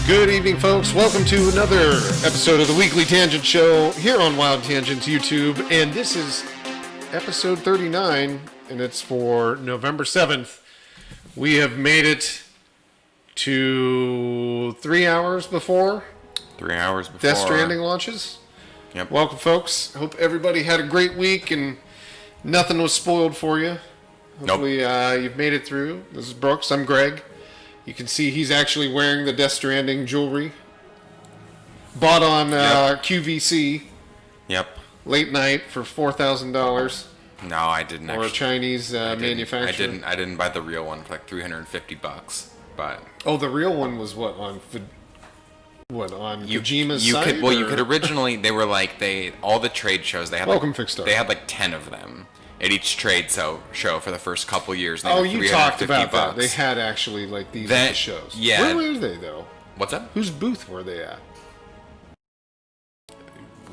Good evening, folks. Welcome to another episode of the Weekly Tangent Show here on Wild Tangents YouTube. And this is episode 39, and it's for November 7th. We have made it to 3 hours before 3 hours before Death Stranding launches. Yep. Welcome, folks. Hope everybody had a great week and nothing was spoiled for you. Hopefully you've made it through. This is Brooks. I'm Greg. You can see he's actually wearing the Death Stranding jewelry. Bought on QVC. Yep. Late night for $4,000. No, I didn't. Or a Chinese manufacturer. I didn't buy the real one for like $350. But the real one was what on Kojima's site? You could originally. They were like all the trade shows. They had They had like 10 of them at each trade show for the first couple years. You talked about that. They had actually like these at the shows. Yeah. Where were they though? What's up? Whose booth were they at?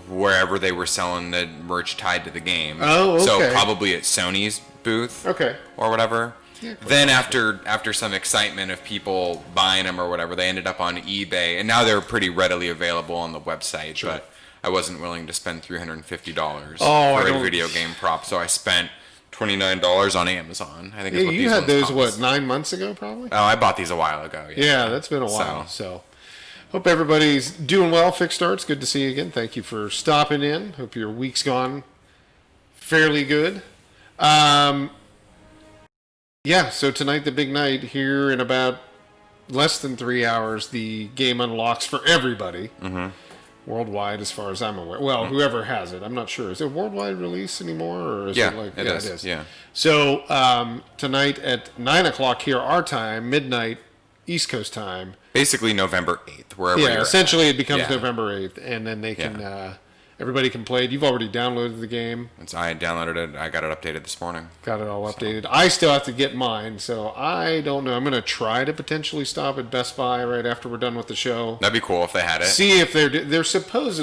Wherever they were selling the merch tied to the game. Oh, okay. So probably at Sony's booth. Okay. Or whatever. Yeah, then after some excitement of people buying them or whatever, they ended up on eBay, and now they're pretty readily available on the website. Sure. But I wasn't willing to spend $350 for a video game prop, so I spent $29 on Amazon. I think. Yeah, you had those 9 months ago, probably. Oh, I bought these a while ago. Yeah, that's been a while. So, hope everybody's doing well. Fixed Starts, good to see you again. Thank you for stopping in. Hope your week's gone fairly good. Yeah, so tonight, the big night here in about less than 3 hours, the game unlocks for everybody. Mm-hmm. Worldwide, as far as I'm aware. Well, whoever has it, I'm not sure. Is it worldwide release anymore, or is it like? It is. Yeah. So tonight at 9 o'clock here, our time, midnight, East Coast time. Basically November 8th, wherever. Yeah, essentially it becomes November 8th, and then they can. Everybody can play it. You've already downloaded the game. I downloaded it. I got it updated this morning. Got it all updated. I still have to get mine, so I don't know. I'm going to try to potentially stop at Best Buy right after we're done with the show. That'd be cool if they had it. See if they're supposed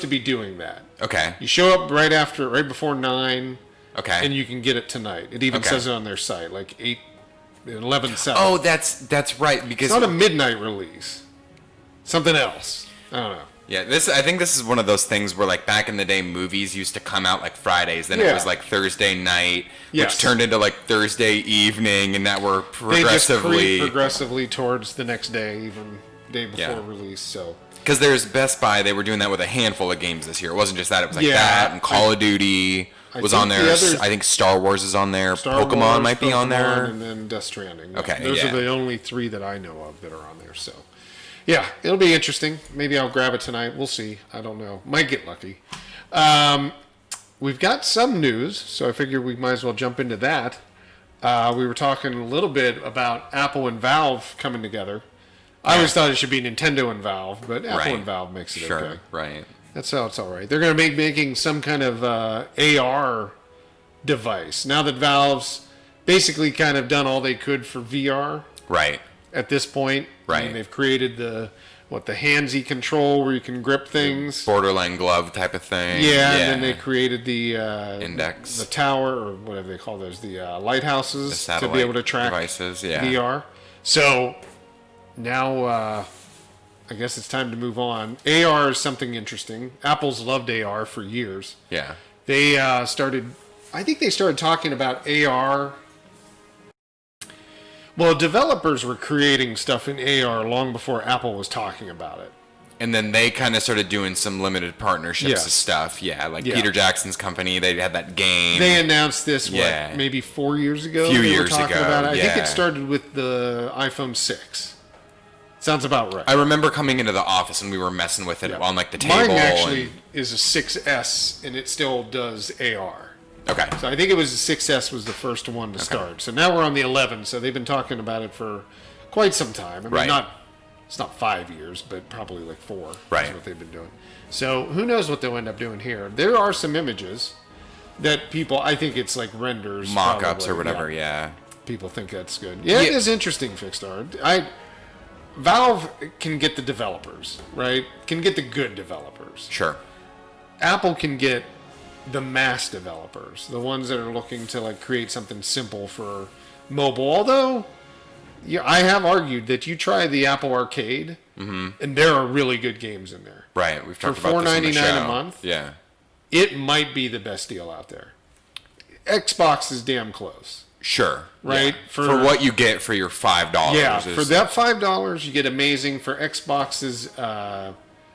to be doing that. Okay. You show up right before 9. Okay. And you can get it tonight. It even says it on their site, like 11/7. Oh, that's right, because it's not a midnight release. Something else. I don't know. Yeah, I think this is one of those things where, like, back in the day, movies used to come out like Fridays. Then it was like Thursday night, which turned into like Thursday evening, and that were progressively they just progressively towards the next day, even day before release. So because there's Best Buy, they were doing that with a handful of games this year. It wasn't just that; it was like that, and Call of Duty was on there. I think Star Wars is on there. Pokemon might be on there, and then Death Stranding. Okay, those are the only 3 that I know of that are on there. So. Yeah, it'll be interesting. Maybe I'll grab it tonight. We'll see. I don't know. Might get lucky. We've got some news, so I figure we might as well jump into that. We were talking a little bit about Apple and Valve coming together. I always thought it should be Nintendo and Valve, but Apple and Valve makes it okay. Right. That's how it's all right. They're going to be making some kind of AR device. Now that Valve's basically kind of done all they could for VR. Right. At this point, right. I mean, they've created the handsy control where you can grip things, borderline glove type of thing. Yeah, and then they created the index, the tower, or whatever they call those, the lighthouses, the to be able to track devices, VR. So now, I guess it's time to move on. AR is something interesting. Apple's loved AR for years. Yeah, they started. I think they started talking about AR. Well, developers were creating stuff in AR long before Apple was talking about it. And then they kind of started doing some limited partnerships and stuff. Yeah, like Peter Jackson's company, they had that game. They announced this, maybe 4 years ago? A few years ago. About it. I think it started with the iPhone 6. Sounds about right. I remember coming into the office and we were messing with it on like the table. Mine actually is a 6S, and it still does AR. Okay. So I think it was the 6S was the first one to start. So now we're on the 11. So they've been talking about it for quite some time. I mean, it's not 5 years, but probably like 4. Right. Is what they've been doing. So who knows what they'll end up doing here. There are some images that people, I think it's like renders. Mock-ups or whatever, People think that's good. Yeah, it is interesting, Fixed Art. Valve can get the developers, right? Can get the good developers. Sure. Apple can get the mass developers, the ones that are looking to like create something simple for mobile. Although I have argued that you try the Apple Arcade, and there are really good games in there. Right. We've talked For about this on the show. $4.99 a month. Yeah. It might be the best deal out there. Xbox is damn close. Sure. Right? Yeah. For what you get for your $5. Yeah, for that $5, you get amazing. For Xbox's... I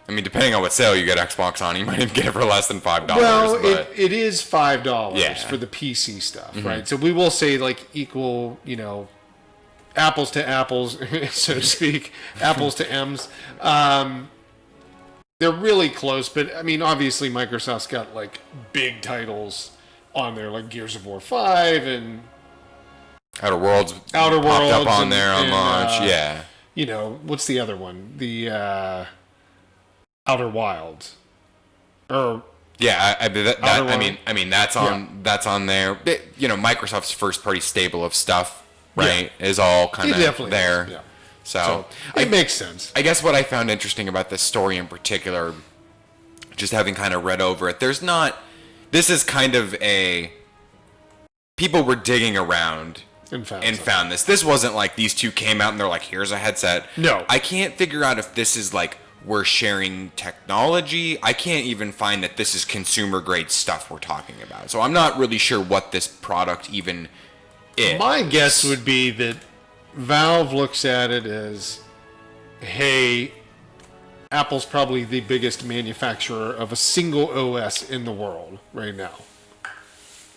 mean, depending on what sale you get Xbox on, you might even get it for less than $5. Well, but... it is $5 for the PC stuff, right? So we will say, like, equal, apples to apples, so to speak, apples to M's. They're really close, but, I mean, obviously Microsoft's got, like, big titles on there, like Gears of War 5 and... Outer Worlds popped up on there on launch, yeah. What's the other one? The Outer Wilds. Yeah, I mean that's on there. Microsoft's first party stable of stuff, right, is all kind of there. Yeah. So it makes sense. I guess what I found interesting about this story in particular, just having kind of read over it, this is kind of people were digging around and found this. This wasn't like these two came out and they're like, here's a headset. No. I can't figure out if this is like we're sharing technology. I can't even find that this is consumer grade stuff we're talking about. So I'm not really sure what this product even is. My guess would be that Valve looks at it as, hey, Apple's probably the biggest manufacturer of a single OS in the world right now,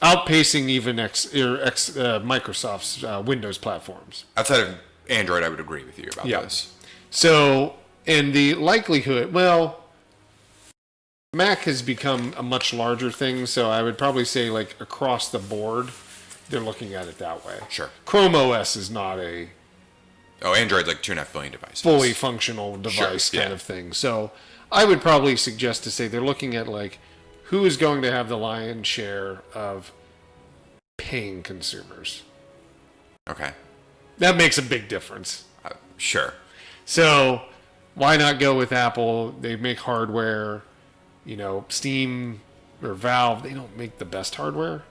outpacing even Microsoft's Windows platforms. Outside of Android, I would agree with you about this. So, and the likelihood, Mac has become a much larger thing, so I would probably say, like, across the board, they're looking at it that way. Sure. Chrome OS is not a... Android's like 2.5 billion devices. Fully functional device kind of thing. So I would probably suggest to say they're looking at, like, who is going to have the lion's share of paying consumers. Okay. That makes a big difference. Sure. So why not go with Apple? They make hardware. Steam or Valve, they don't make the best hardware.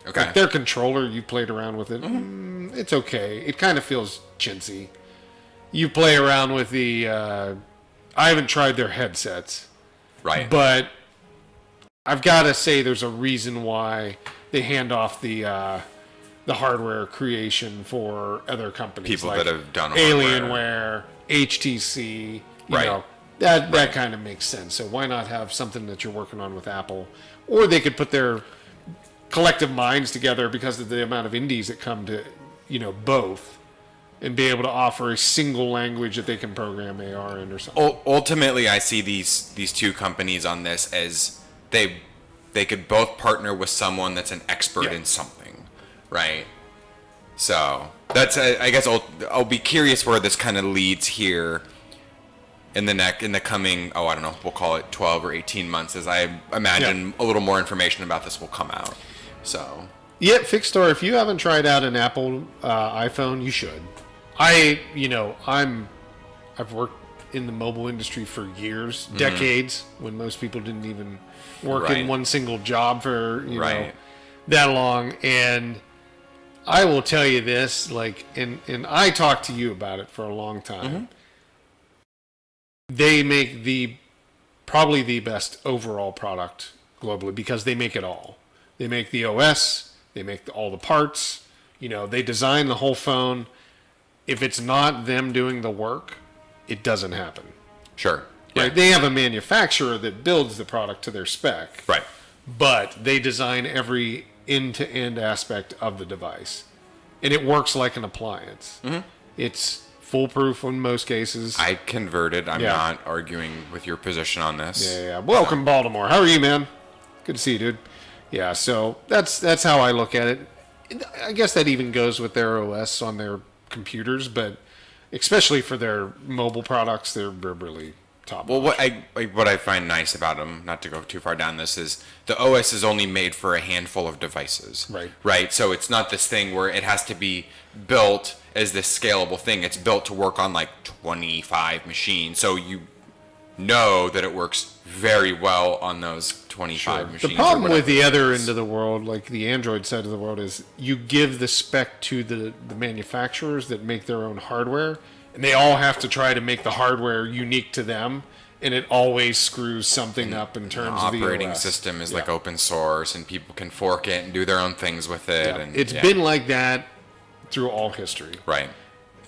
Okay. Like their controller, you played around with it. It's okay. It kind of feels chintzy. You play around with the... I haven't tried their headsets. Right. But I've got to say there's a reason why they hand off the hardware creation for other companies. People like that have done Alienware, HTC. That kind of makes sense. So why not have something that you're working on with Apple? Or they could put their collective minds together because of the amount of indies that come to, both, and be able to offer a single language that they can program AR in or something. Ultimately, I see these two companies on this as they could both partner with someone that's an expert in something, right? So that's I guess I'll be curious where this kind of leads here in the coming I don't know, we'll call it 12 or 18 months, as I imagine a little more information about this will come out. So Fixstore, if you haven't tried out an Apple iPhone, you should. I've worked in the mobile industry for years, decades, when most people didn't even work in one single job for that long. And I will tell you this, like, and I talked to you about it for a long time. They make probably the best overall product globally because they make it all. They make the OS, they make all the parts, they design the whole phone. If it's not them doing the work, it doesn't happen. Sure. Yeah. Right? They have a manufacturer that builds the product to their spec. Right. But they design every end-to-end aspect of the device. And it works like an appliance. It's foolproof in most cases. I converted. I'm not arguing with your position on this. Yeah. Welcome, Baltimore. How are you, man? Good to see you, dude. Yeah, so that's how I look at it. I guess that even goes with their OS on their computers, but especially for their mobile products, they're really top. Well, what I find nice about them, not to go too far down this, is the OS is only made for a handful of devices. Right. So it's not this thing where it has to be built as this scalable thing. It's built to work on like 25 machines. So know that it works very well on those 25 machines. The problem with the other end of the world, like the Android side of the world, is you give the spec to the manufacturers that make their own hardware, and they all have to try to make the hardware unique to them, and it always screws something up in terms of the operating OS. system is like open source, and people can fork it and do their own things with it. Yeah. And It's been like that through all history. right.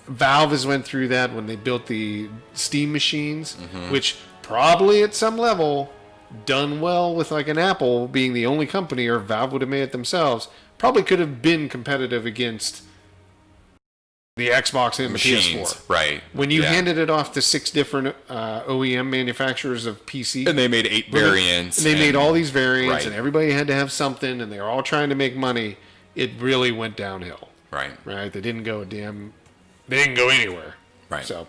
Valve has went through that when they built the Steam machines, which probably at some level, done well with like an Apple being the only company, or Valve would have made it themselves, probably could have been competitive against the Xbox and the Machines, PS4. right. When you handed it off to 6 different OEM manufacturers of PC. And they made 8 variants. And they made all these variants, right. and everybody had to have something, and they were all trying to make money. It really went downhill. Right. Right? They didn't go anywhere. Right. So,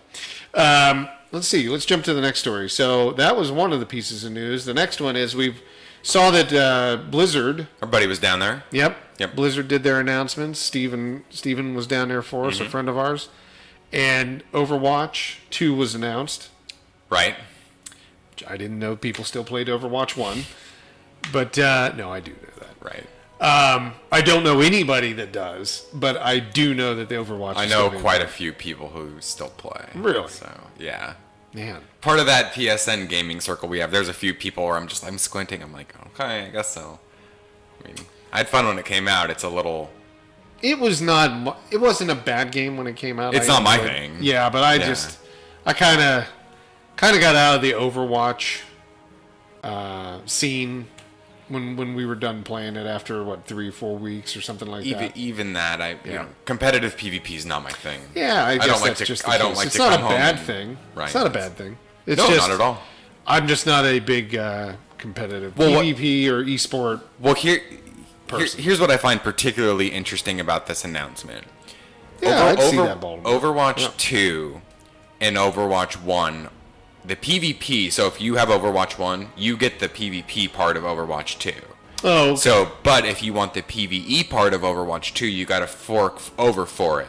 let's see. Let's jump to the next story. So that was one of the pieces of news. The next one is we've saw that Blizzard. Our buddy was down there. Yep. Yep. Blizzard did their announcements. Steven was down there for us, a friend of ours. And Overwatch 2 was announced. Right. I didn't know people still played Overwatch 1. But, no, I do know that. Right. I don't know anybody that does, but I do know that the Overwatch I know quite a few people who still play. Really? So, yeah. Man. Part of that PSN gaming circle we have, there's a few people where I'm squinting. I'm like, okay, I guess so. I mean, I had fun when it came out. It's a little... It wasn't a bad game when it came out. It's not my thing. Yeah, but I kind of got out of the Overwatch scene when we were done playing it after 3-4 weeks or something like that. Even that, you know, competitive PvP is not my thing. Yeah, I guess that's just the case. I don't like it's to not come a home bad and- thing. Right. It's not a bad thing. It's No, just, not at all. I'm just not a big competitive Well, PvP or esport. Well, here's what I find particularly interesting about this announcement. Yeah, I'd see that, Baltimore. Overwatch 2 and Overwatch 1, the PvP, so if you have Overwatch 1, you get the PvP part of Overwatch 2. Oh, okay. So, but if you want the PvE part of Overwatch 2, you got to fork over for it.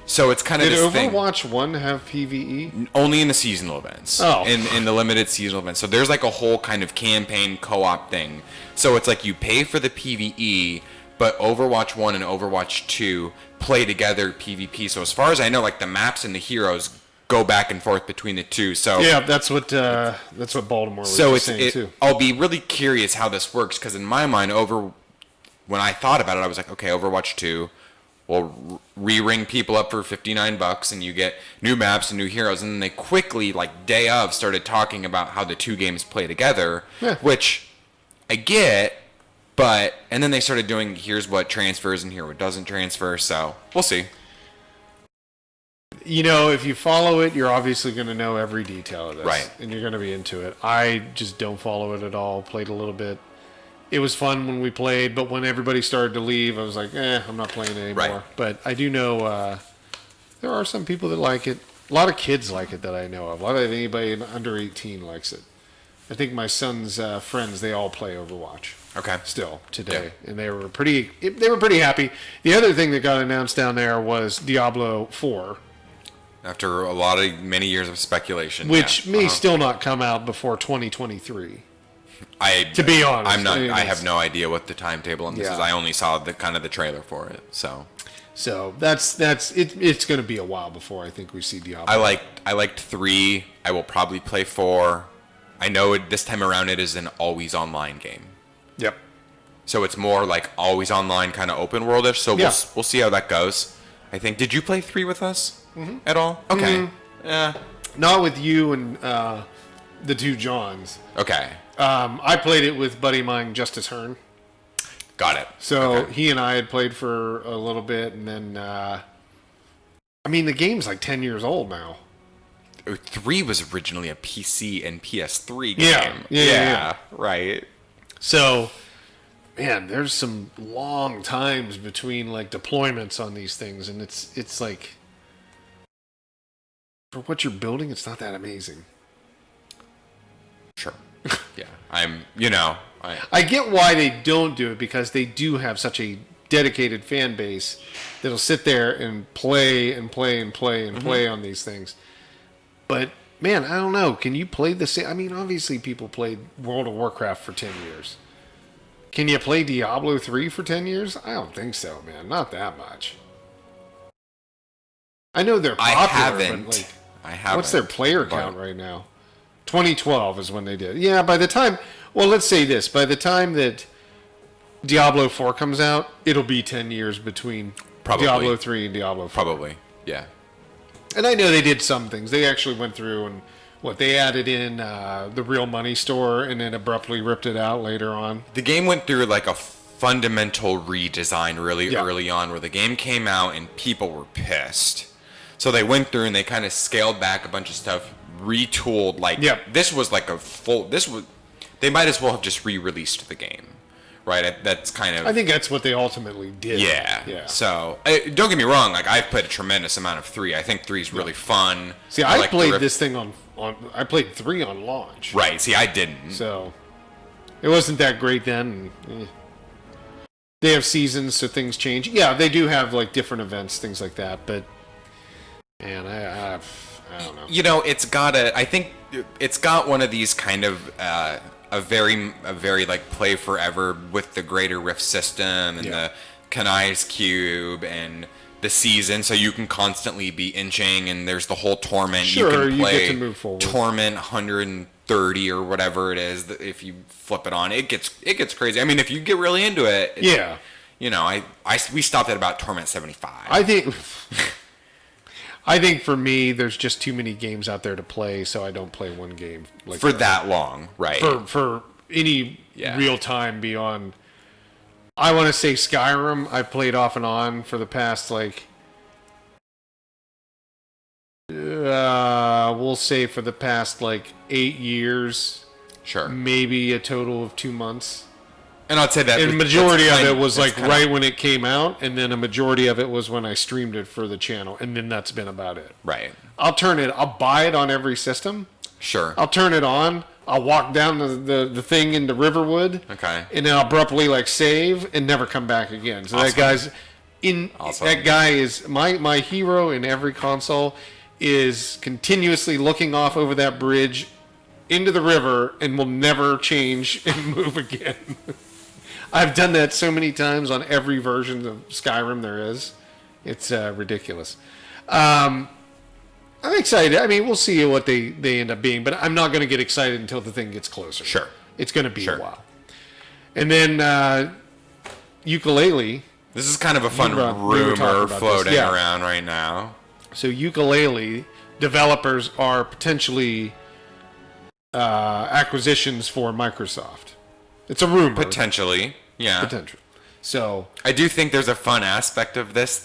So it's kind of Did this thing. Overwatch 1 have PvE? Only in the seasonal events. Oh. In the limited seasonal events. So there's like a whole kind of campaign co-op thing. So it's like you pay for the PvE, but Overwatch 1 and Overwatch 2 play together PvP. So as far as I know, like the maps and the heroes go back and forth between the two. So Yeah, that's what Baltimore was so saying too. I'll be really curious how this works, because in my mind, when I thought about it, I was like, okay, Overwatch 2 will re-ring people up for $59 and you get new maps and new heroes. And then they quickly, like day of, started talking about how the two games play together, which I get, and then they started doing, here's what transfers and here what doesn't transfer. So we'll see. You know, if you follow it, you're obviously going to know every detail of this. Right. And you're going to be into it. I just don't follow it at all. Played a little bit. It was fun when we played, but when everybody started to leave, I was like, I'm not playing it anymore. Right. But I do know there are some people that like it. A lot of kids like it that I know of. A lot of anybody under 18 likes it. I think my son's friends, they all play Overwatch. Okay. Still today, and they were pretty happy. The other thing that got announced down there was Diablo 4. After many years of speculation, Which may still not come out before 2023. To be honest, I'm not. I have no idea what the timetable on this is. I only saw the trailer for it. So that's it. It's going to be a while before I think we see Diablo. I liked 3. I will probably play 4. I know this time around it is an always online game. Yep. So it's more like always online, kind of open worldish. So we'll see how that goes. I think. Did you play 3 with us at all? Okay. Yeah. Not with you and the two Johns. Okay. I played it with buddy of mine, Justice Hearn. Got it. So he and I had played for a little bit, and then the game's like 10 years old now. 3 was originally a PC and PS3 game. Yeah. Right. So, man, there's some long times between like deployments on these things, and it's like for what you're building, it's not that amazing. Sure. Yeah. I get why they don't do it, because they do have such a dedicated fan base that'll sit there and play and play and play and play on these things. But man, I don't know. Can you play the same? I mean, obviously people played World of Warcraft for 10 years. Can you play Diablo 3 for 10 years? I don't think so, man. Not that much. I know they're popular, I haven't. but like, I haven't. what's their player count right now? 2012 is when they did. Yeah, by the time, well, let's say this. By the time that Diablo 4 comes out, it'll be 10 years between Diablo 3 and Diablo 4. Probably, yeah. And I know they did some things. They actually went through and they added in the real money store and then abruptly ripped it out later on. The game went through like a fundamental redesign really Yeah. early on, where the game came out and people were pissed. So they went through and they kind of scaled back a bunch of stuff, retooled. Like this was like a full. They might as well have just re-released the game, right? That's kind of. I think that's what they ultimately did. Yeah. So don't get me wrong. Like I've played a tremendous amount of 3. I think 3 is really fun. See, I like played this thing on. I played 3 on launch. Right. See, I didn't. So it wasn't that great then. They have seasons, so things change. Yeah, they do have like different events, things like that. But man, I don't know. You know, I think it's got one of these kind of a very like play forever with the Greater Rift system and the Kanai's Cube and the season, so you can constantly be inching, and there's the whole torment. Sure, you can play you get to move forward. Torment 130 or whatever it is. If you flip it on, it gets crazy. I mean, if you get really into it, you know, we stopped at about Torment 75. I think for me, there's just too many games out there to play, so I don't play one game like for that long, right? For any real time beyond. I want to say Skyrim. I played off and on for the past we'll say for the past 8 years. Sure. Maybe a total of 2 months. And I'd say that. And the majority of it was right when it came out, and then a majority of it was when I streamed it for the channel, and then that's been about it. Right. I'll buy it on every system. Sure. I'll turn it on. I'll walk down the thing into Riverwood. Okay. And then I'll abruptly save and never come back again. So awesome. that guy's awesome. That guy is my hero in every console is continuously looking off over that bridge into the river and will never change and move again. I've done that so many times on every version of Skyrim there is. It's ridiculous. I'm excited. I mean, we'll see what they end up being, but I'm not going to get excited until the thing gets closer. Sure. It's going to be a while. And then Ukulele. This is kind of a fun rumor floating around right now. So Ukulele developers are potentially acquisitions for Microsoft. It's a rumor. Potentially, yeah. Potential. So I do think there's a fun aspect of this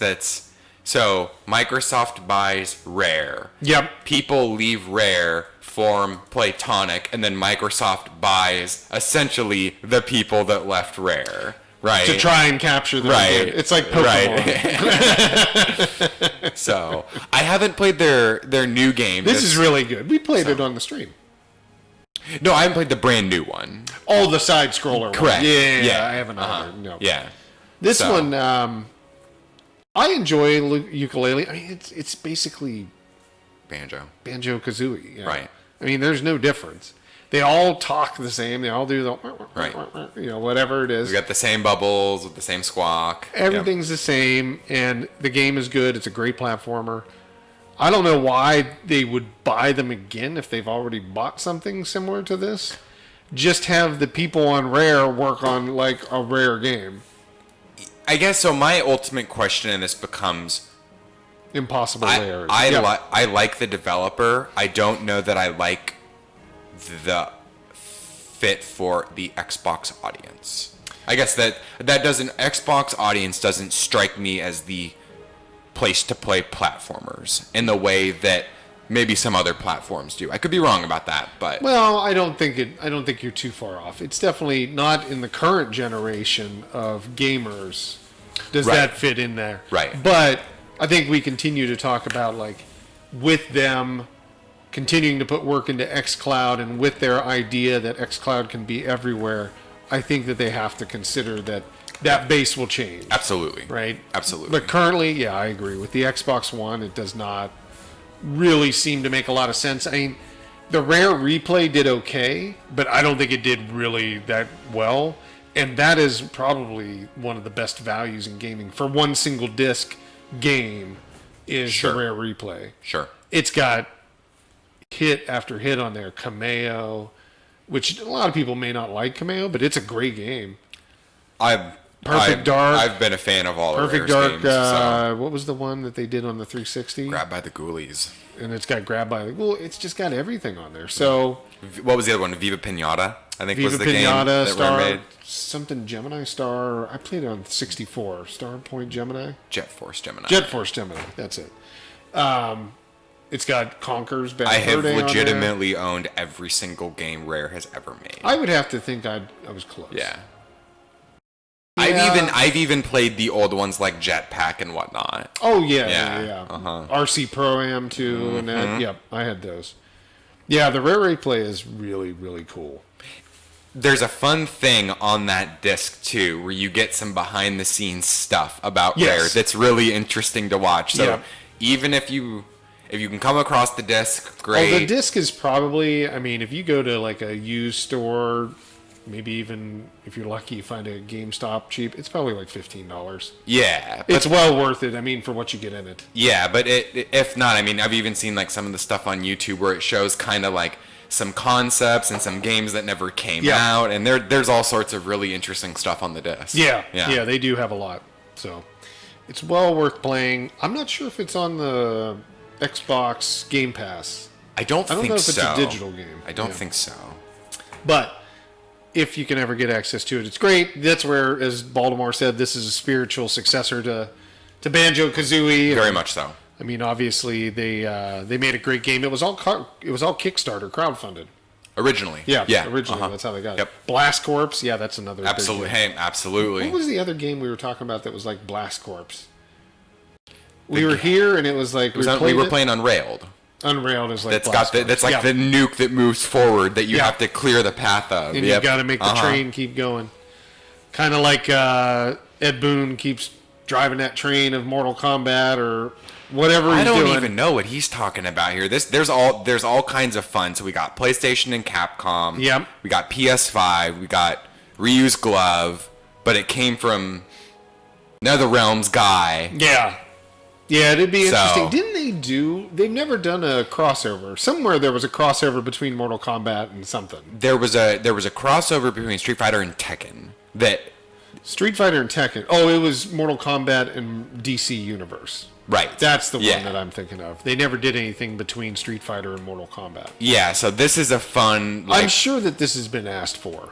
so Microsoft buys Rare. Yep. People leave Rare, form Platonic, and then Microsoft buys essentially the people that left Rare. Right. To try and capture them. Right. It's like Pokemon. Right. So I haven't played their new game. This is really good. We played it on the stream. No, I haven't played the brand new one. Oh, the side scroller. Correct. One. Yeah. I haven't heard. No. Yeah. This one, I enjoy Ukulele. I mean, it's basically Banjo-Kazooie. Yeah. Right. I mean, there's no difference. They all talk the same. They all do the whatever it is. We got the same bubbles with the same squawk. Everything's the same, and the game is good. It's a great platformer. I don't know why they would buy them again if they've already bought something similar to this. Just have the people on Rare work on a Rare game. I guess so. My ultimate question in this becomes impossible layers. I like the developer. I don't know that I like the fit for the Xbox audience. I guess that doesn't Xbox audience doesn't strike me as the place to play platformers in the way that maybe some other platforms do. I could be wrong about that, but I don't think you're too far off. It's definitely not in the current generation of gamers. Does that fit in there? Right. But I think we continue to talk about with them continuing to put work into xCloud and with their idea that xCloud can be everywhere. I think that they have to consider that base will change. Absolutely. Right? Absolutely. But currently, I agree. With the Xbox One, it does not really seemed to make a lot of sense. I mean, the Rare Replay did okay, but I don't think it did really that well. And that is probably one of the best values in gaming for one single disc game is the Rare Replay. Sure. It's got hit after hit on there. Cameo, which a lot of people may not like Cameo, but it's a great game. Perfect Dark. I've been a fan of all Perfect of Dark. games. So. What was the one that they did on the 360? Grabbed by the Ghoulies. And it's got Grabbed by the Ghoul. It's just got everything on there. So what was the other one? Viva Pinata, I think Viva was the Pinata, game that Star, made. something Gemini Star. I played it on 64. Star Point Gemini. Jet Force Gemini. Jet Force Gemini. That's it. It's got Conker's Bad I have Fur Day legitimately owned every single game Rare has ever made. I would have to think I was close. Yeah. Yeah. I've even played the old ones like Jetpack and whatnot. Oh yeah. Uh-huh. RC Pro Am too, and that. Yep, I had those. Yeah, the Rare Replay is really, really cool. There's a fun thing on that disc too, where you get some behind the scenes stuff about Rare that's really interesting to watch. So even if you can come across the disc, great. Oh, the disc is probably. I mean, if you go to like a used store. Maybe even if you're lucky, you find a GameStop cheap. It's probably like $15. Yeah, it's well worth it. I mean, for what you get in it. Yeah, but if not, I mean, I've even seen like some of the stuff on YouTube where it shows kind of like some concepts and some games that never came out, and there's all sorts of really interesting stuff on the disc. Yeah, they do have a lot. So it's well worth playing. I'm not sure if it's on the Xbox Game Pass. I don't know if it's a digital game. I don't think so. But if you can ever get access to it, it's great. That's where, as Baltimore said, this is a spiritual successor to Banjo-Kazooie. Very much so. I mean, obviously they made a great game. It was all Kickstarter crowdfunded. Originally. Yeah. Originally, that's how they got it. Blast Corps, that's another. Absolutely. Big game. Hey, absolutely. What was the other game we were talking about that was like Blast Corps? We were here and it was like we were playing Unrailed. Unrailed is like that's like the nuke that moves forward that you have to clear the path of. And you've got to make the train keep going. Kind of like Ed Boon keeps driving that train of Mortal Kombat or whatever he's doing. I don't even know what he's talking about here. There's all kinds of fun. So we got PlayStation and Capcom. Yep. We got PS5. We got Ryu's glove, but it came from NetherRealm's guy. Yeah. Yeah, it'd be interesting. They've never done a crossover. Somewhere there was a crossover between Mortal Kombat and something. There was a crossover between Street Fighter and Tekken. Street Fighter and Tekken. Oh, it was Mortal Kombat and DC Universe. Right. That's the one that I'm thinking of. They never did anything between Street Fighter and Mortal Kombat. Yeah, so this is a fun... I'm sure that this has been asked for.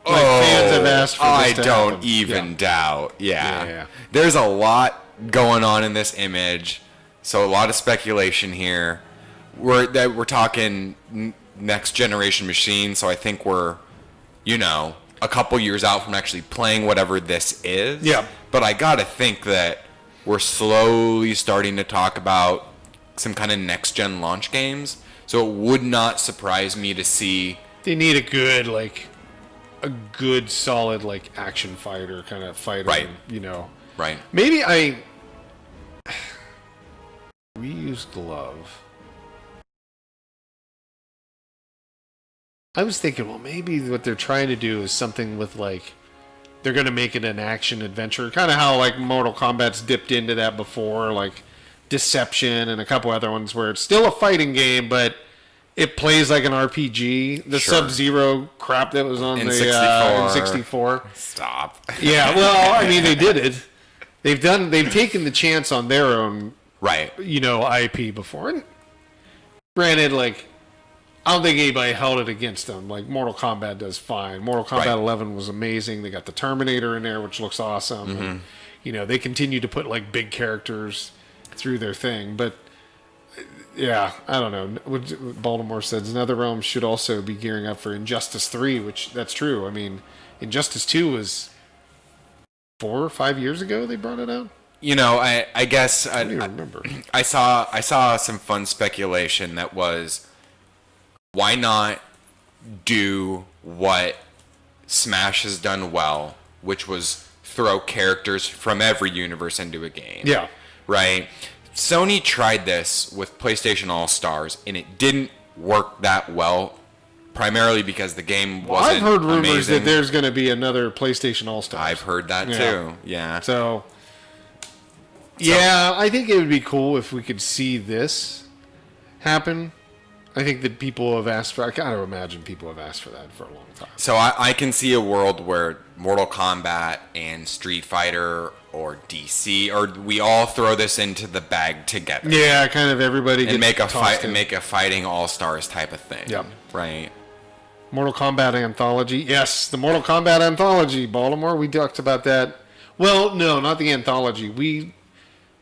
Fans have asked for this to don't happen. even doubt. Yeah. There's a lot going on in this image, so a lot of speculation here. We're talking next generation machine, so I think we're a couple years out from actually playing whatever this is. Yeah. But I gotta think that we're slowly starting to talk about some kind of next gen launch games. So it would not surprise me to see. They need a good solid action fighter kind of fighter. Right. Right. Maybe Ryu's glove. I was thinking, well, maybe what they're trying to do is something with they're going to make it an action adventure, kind of how Mortal Kombat's dipped into that before, like Deception and a couple other ones where it's still a fighting game, but it plays like an RPG. The Sub-Zero crap that was on in the 64. In 64. Stop. Yeah, well, I mean, they did it. They've taken the chance on their own, right? IP before. And granted, I don't think anybody held it against them. Mortal Kombat does fine. Mortal Kombat 11 was amazing. They got the Terminator in there, which looks awesome. Mm-hmm. And, they continue to put big characters through their thing. But yeah, I don't know. What Baltimore says NetherRealm should also be gearing up for Injustice 3, which that's true. I mean, Injustice 2 was 4 or 5 years ago they brought it out. I guess I don't even remember. I saw some fun speculation that was, why not do what Smash has done well, which was throw characters from every universe into a game. Yeah. Right? Sony tried this with PlayStation All Stars, and it didn't work that well. Primarily because the game wasn't I've heard rumors amazing. that there's going to be another PlayStation All Stars. I've heard that too. Yeah. So, yeah, I think it would be cool if we could see this happen. I think that people have asked for. I gotta imagine people have asked for that for a long time. So I can see a world where Mortal Kombat and Street Fighter or DC, or we all throw this into the bag together. Yeah, kind of everybody And make a tossed in. make a fighting all stars type of thing. Yep. Right. Mortal Kombat Anthology. Yes, the Mortal Kombat Anthology, Baltimore. We talked about that. Well, no, not the anthology.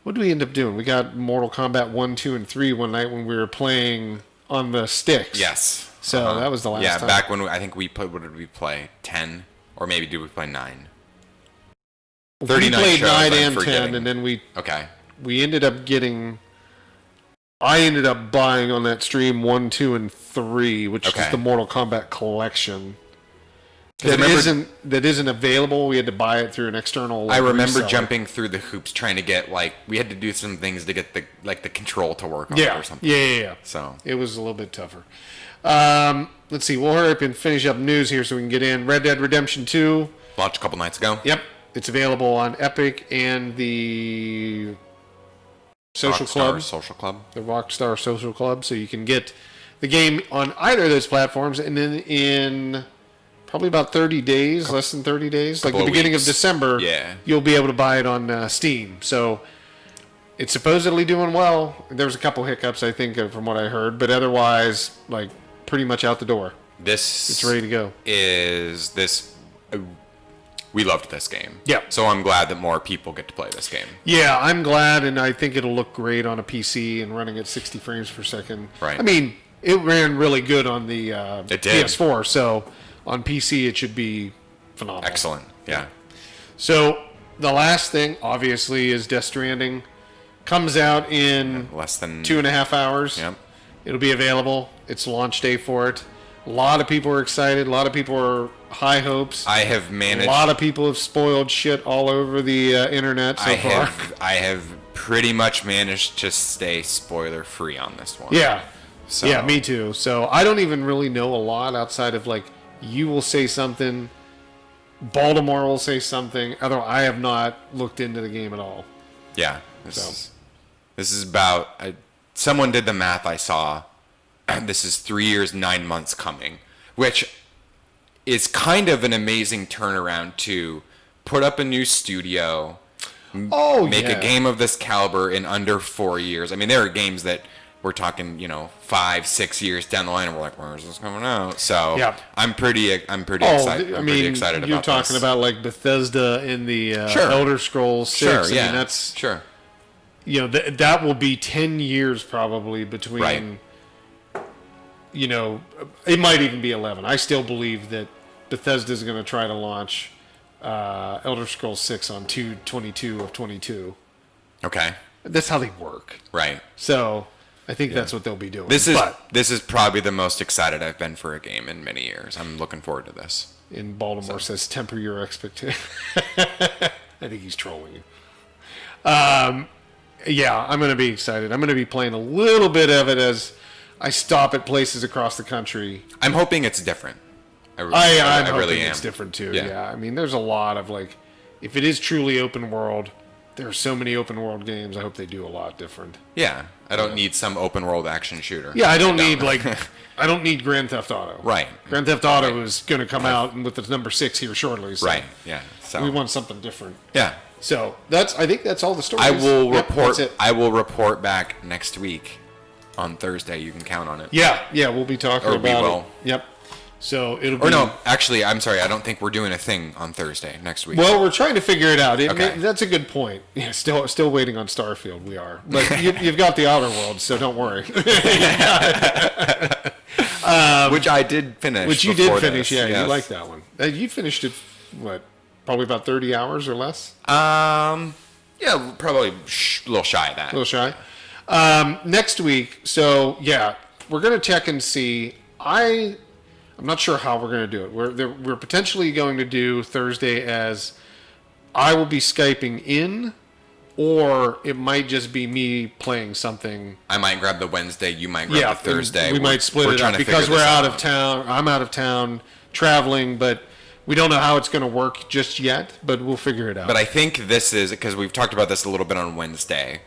What did we end up doing? We got Mortal Kombat 1, 2, and 3 one night when we were playing on the sticks. Yes. So that was the last time. Yeah, back when I think we played, what did we play? 10? Or maybe did we play 9? We 39 played shows, 9 I'm and forgetting. 10, and then Okay. we ended up getting... I ended up buying on that stream 1, 2, and 3, which is Okay. the Mortal Kombat collection. 'Cause I remember- That isn't available. We had to buy it through an external. I remember reseller. jumping through the hoops trying to get, like, we had to do some things to get the control to work on it Yeah, or something. yeah. So It was a little bit tougher. Let's see. We'll hurry up and finish up news here so we can get in. Red Dead Redemption 2. launched a couple nights ago. Yep. It's available on Epic and the Social Club. Social Club. The Rockstar Social Club. So you can get the game on either of those platforms. And then in probably about 30 days, less than 30 days, like the Couple of beginning weeks. of December, Yeah. you'll be able to buy it on Steam. So it's supposedly doing well. There was a couple hiccups, I think, from what I heard. But otherwise, like, pretty much out the door. It's ready to go. We loved this game. Yeah. So I'm glad that more people get to play this game. Yeah, I'm glad, and I think it'll look great on a PC and running at 60 frames per second. Right. I mean, it ran really good on the It did. PS4, so on PC it should be phenomenal. Excellent. Yeah. So the last thing, obviously, is Death Stranding. Comes out in Less than 2.5 hours. Yep. It'll be available. It's launch day for it. A lot of people are excited. A lot of people are high hopes. I have managed. A lot of people have spoiled shit all over the internet so far. I have pretty much managed to stay spoiler free on this one. Yeah. So, Yeah, me too. So I don't even really know a lot outside of, like, you will say something, Baltimore will say something. Although I have not looked into the game at all. Yeah. This is about. Someone did the math I saw. This is 3 years, 9 months coming, which is kind of an amazing turnaround to put up a new studio, make a game of this caliber in under 4 years. I mean, there are games that we're talking, 5, 6 years down the line, and we're like, "Where is this coming out?" So Yeah. I'm pretty excited. I'm pretty excited you're about talking this. about like Bethesda in the Sure. Elder Scrolls 6. Sure, I yeah, mean, that's sure. That will be 10 years probably between. Right. It might even be 11. I still believe that Bethesda's going to try to launch Elder Scrolls 6 on 2/22 of 22. Okay. That's how they work. Right. So I think that's what they'll be doing. This is probably the most excited I've been for a game in many years. I'm looking forward to this. In Baltimore says temper your expectations. I think he's trolling you. Yeah, I'm going to be excited. I'm going to be playing a little bit of it as I stop at places across the country. I'm hoping it's different. I I'm really hoping am. it's different too. Yeah. Yeah. I mean, there's a lot of, like, if it is truly open world, there are so many open world games. I hope they do a lot different. Yeah, I don't need some open world action shooter. Yeah, I don't need I don't need Grand Theft Auto. Right. Grand Theft Auto is going to come out with the number 6 here shortly. So Right. Yeah. So we want something different. yeah. So I think that's all the stories. I will Yep, report. that's it. I will report back next week on Thursday. You can count on it. Yeah, we'll be talking Or about we will. it. Yep. So it'll be. Or no, actually, I'm sorry. I don't think we're doing a thing on Thursday next week. Well, we're trying to figure it out. Okay. That's a good point. Yeah, still waiting on Starfield. We are, but you've got the Outer Worlds, so don't worry. Which I did finish. Which you before did finish. this, Yeah, yes. you like that one. You finished it. What? Probably about 30 hours or less. Yeah, probably a little shy of that. A little shy. Next week, so yeah, we're gonna check and see. I'm not sure how we're gonna do it. We're potentially going to do Thursday as I will be Skyping in, or it might just be me playing something. I might grab the Wednesday, you might grab the Thursday. We might split it up because we're out of town. I'm out of town traveling, but we don't know how it's going to work just yet, but we'll figure it out. But I think this is, because we've talked about this a little bit on Wednesday,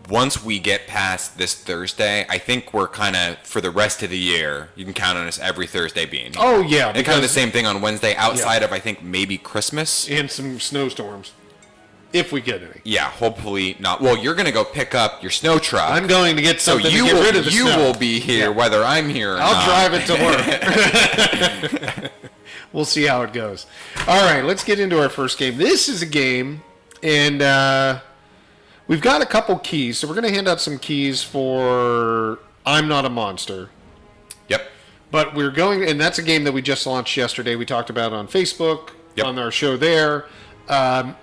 once we get past this Thursday, I think we're kind of, for the rest of the year, you can count on us every Thursday being here. Oh, yeah. And kind of the same thing on Wednesday, outside of, I think, maybe Christmas. And some snowstorms, if we get any. Yeah, hopefully not. Well, you're going to go pick up your snow truck. I'm going to get something to get rid of the snow. You will be here whether I'm here or not. I'll drive it to work. We'll see how it goes. All right, let's get into our first game. This is a game, and we've got a couple keys. So we're going to hand out some keys for I'm Not a Monster. Yep. But we're going, and that's a game that we just launched yesterday. We talked about it on Facebook, on our show there.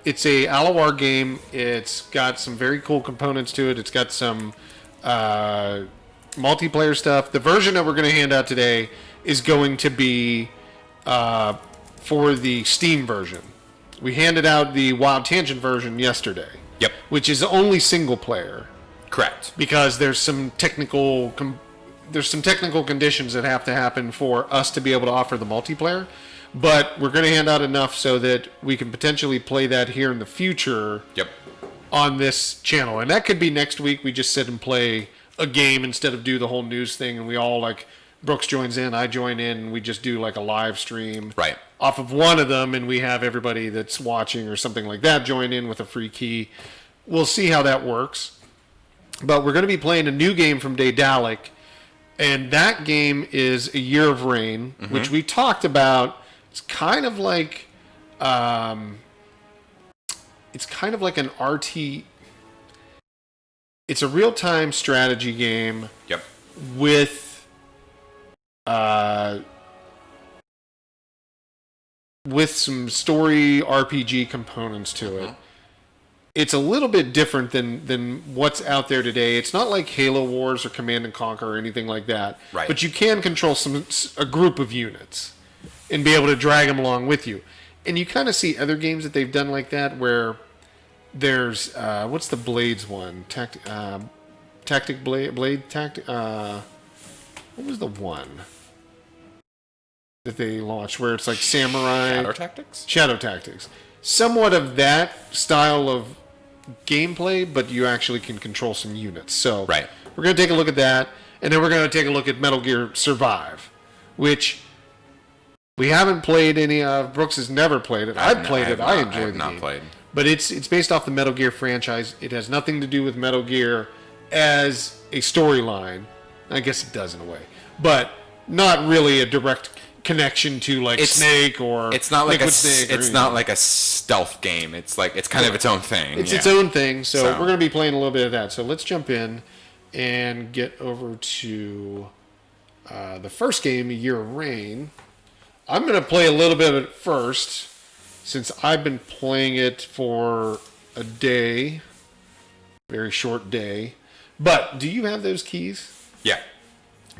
It's a Alawar game. It's got some very cool components to it. It's got some multiplayer stuff. The version that we're going to hand out today is going to be for the Steam version. We handed out the WildTangent version yesterday. Yep. Which is only single player. Correct. Because there's some technical conditions that have to happen for us to be able to offer the multiplayer. But we're going to hand out enough so that we can potentially play that here in the future. Yep. On this channel. And that could be next week. We just sit and play a game instead of do the whole news thing, and we all, like, Brooks joins in, I join in, and we just do like a live stream off of one of them, and we have everybody that's watching or something like that join in with a free key. We'll see how that works. But we're going to be playing a new game from Daedalic, and that game is A Year of Rain, which we talked about. It's kind of like an RT. It's a real-time strategy game. Yep. With some story RPG components to it. It's a little bit different than what's out there today. It's not like Halo Wars or Command and Conquer or anything like that. Right. But you can control a group of units and be able to drag them along with you. And you kind of see other games that they've done like that where there's what's the Blades one? Tactic Blade Tactic. What was the one that they launched where it's like samurai? Shadow Tactics. Somewhat of that style of gameplay, but you actually can control some units. So we're going to take a look at that, and then we're going to take a look at Metal Gear Survive, which we haven't played any of. Brooks has never played it. I've played it. I enjoyed the game. Played. But it's based off the Metal Gear franchise. It has nothing to do with Metal Gear as a storyline. I guess it does in a way, but not really a direct connection to like Snake or it's not like Snake. It's not like a stealth game. It's like it's kind of its own thing. It's its own thing. So we're going to be playing a little bit of that. So let's jump in and get over to the first game, A Year of Rain. I'm going to play a little bit of it first, since I've been playing it for a day, very short day. But do you have those keys? Yeah.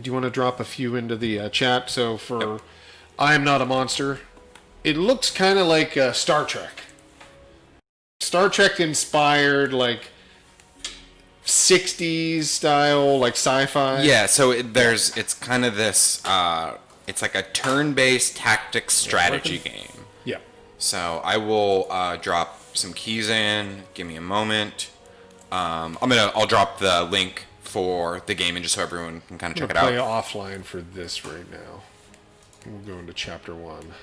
Do you want to drop a few into the chat? So for I Am Not a Monster, it looks kind of like Star Trek. Star Trek inspired, like 60s style, like sci-fi. Yeah, so it's kind of this, it's like a turn-based tactics strategy game. Yeah. So I will drop some keys in. Give me a moment. I'll drop the link for the game, and just so everyone can kind of check it out. Play offline for this right now. We'll go into chapter 1.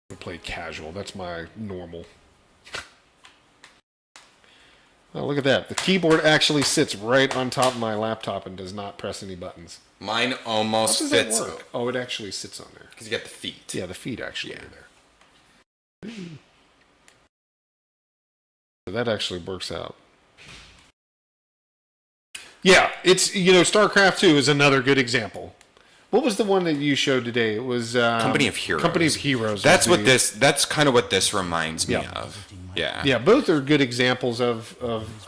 We'll play casual. That's my normal. Oh, look at that. The keyboard actually sits right on top of my laptop and does not press any buttons. Mine almost fits. How does that work? Oh, it actually sits on there. Because you got the feet. Yeah, the feet actually are there. So that actually works out. Yeah, it's, StarCraft 2 is another good example. What was the one that you showed today? It was Company of Heroes. Company of Heroes. That's kind of what this reminds me of. Yeah. Yeah, both are good examples of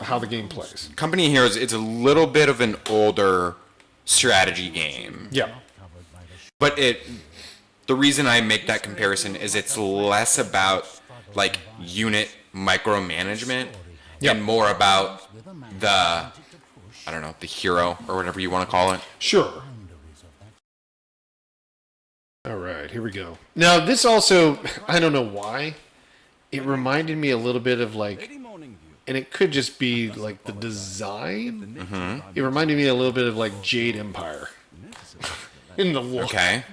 how the game plays. Company of Heroes, it's a little bit of an older strategy game. Yeah. But the reason I make that comparison is it's less about like unit micromanagement and more about the, I don't know, the hero or whatever you want to call it. Sure. All right, here we go. Now, this also, I don't know why, it reminded me a little bit of like, and it could just be like the design. Mm-hmm. It reminded me a little bit of like Jade Empire in the look. Okay.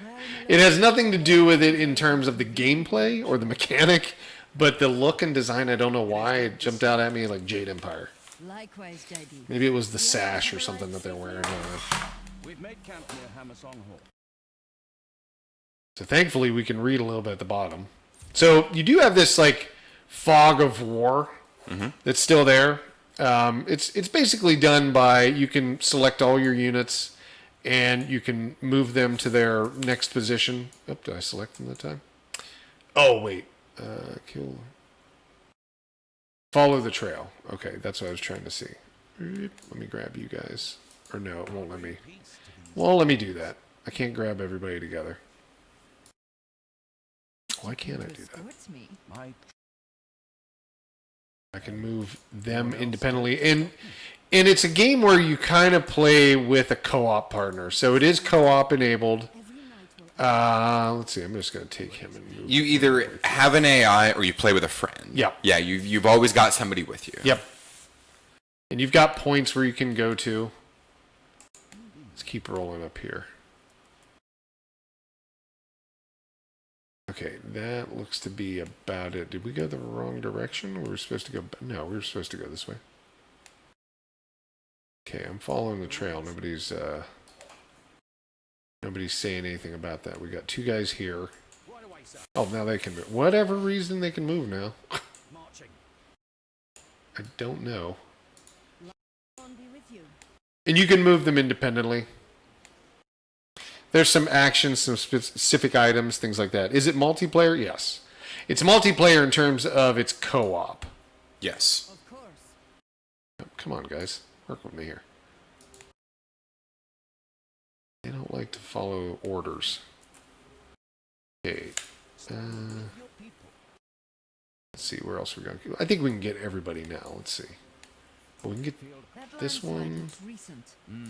It has nothing to do with it in terms of the gameplay or the mechanic, but the look and design, I don't know why, it jumped out at me like Jade Empire. Likewise, JD. Maybe it was the sash or something that they're wearing. I don't know. We've made camp near Hammersong Hall. So thankfully we can read a little bit at the bottom. So you do have this like fog of war that's still there. It's basically done by, you can select all your units and you can move them to their next position. Oh, did I select them that time? Oh, wait. Kill. Follow the trail. Okay, that's what I was trying to see. Let me grab you guys. Or no, it won't let me. Well, let me do that. I can't grab everybody together. Why can't I do that? I can move them independently. And it's a game where you kind of play with a co-op partner. So it is co-op enabled. Let's see. I'm just going to take him and move. You either have an AI or you play with a friend. Yep. Yeah, you've always got somebody with you. Yep. And you've got points where you can go to. Let's keep rolling up here. Okay, that looks to be about it. Did we go the wrong direction? We were supposed to go... No, we were supposed to go this way. Okay, I'm following the trail. Nobody's saying anything about that. We got two guys here. Oh, now they can move. Whatever reason they can move now. I don't know. And you can move them independently. There's some actions, some specific items, things like that. Is it multiplayer? Yes. It's multiplayer in terms of its co-op. Yes. Of course. Oh, come on, guys. Work with me here. They don't like to follow orders. Okay. Let's see, where else we're going. I think we can get everybody now. Let's see. We can get this one.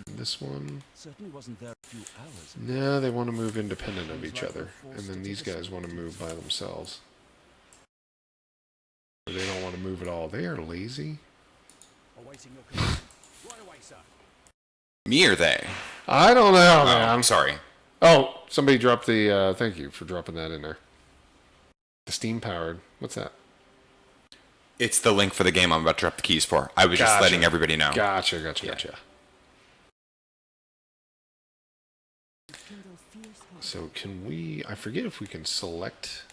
This one. Certainly wasn't there a few hours ago. No, they want to move independent of each other. And then these guys want to move by themselves. Or they don't want to move at all. They are lazy. Awaiting your command. Right away, sir. Me or they? I don't know, Oh, man. I'm sorry. Oh, somebody dropped the, thank you for dropping that in there. The steam powered. What's that? It's the link for the game I'm about to drop the keys for. I was just letting everybody know. Gotcha. Yeah. So can we, I forget if we can select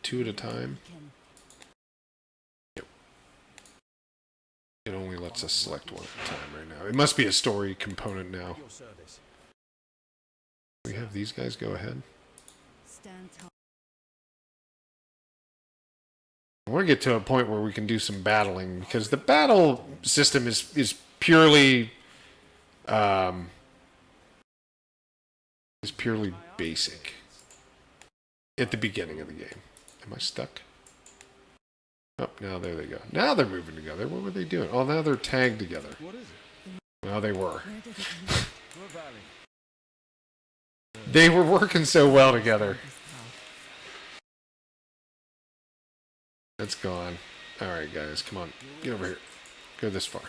two at a time. Yep. It only lets us select one at a time right now. It must be a story component now. Your service. We have these guys go ahead. Stand tall. I want to get to a point where we can do some battling, because the battle system is purely basic at the beginning of the game. Am I stuck? Oh, now there they go. Now they're moving together. What were they doing? Oh, now they're tagged together. What is it? Well, they were. Where did it lead? Your valley. They were working so well together. That's gone. All right, guys, come on. Get over here. Go this far.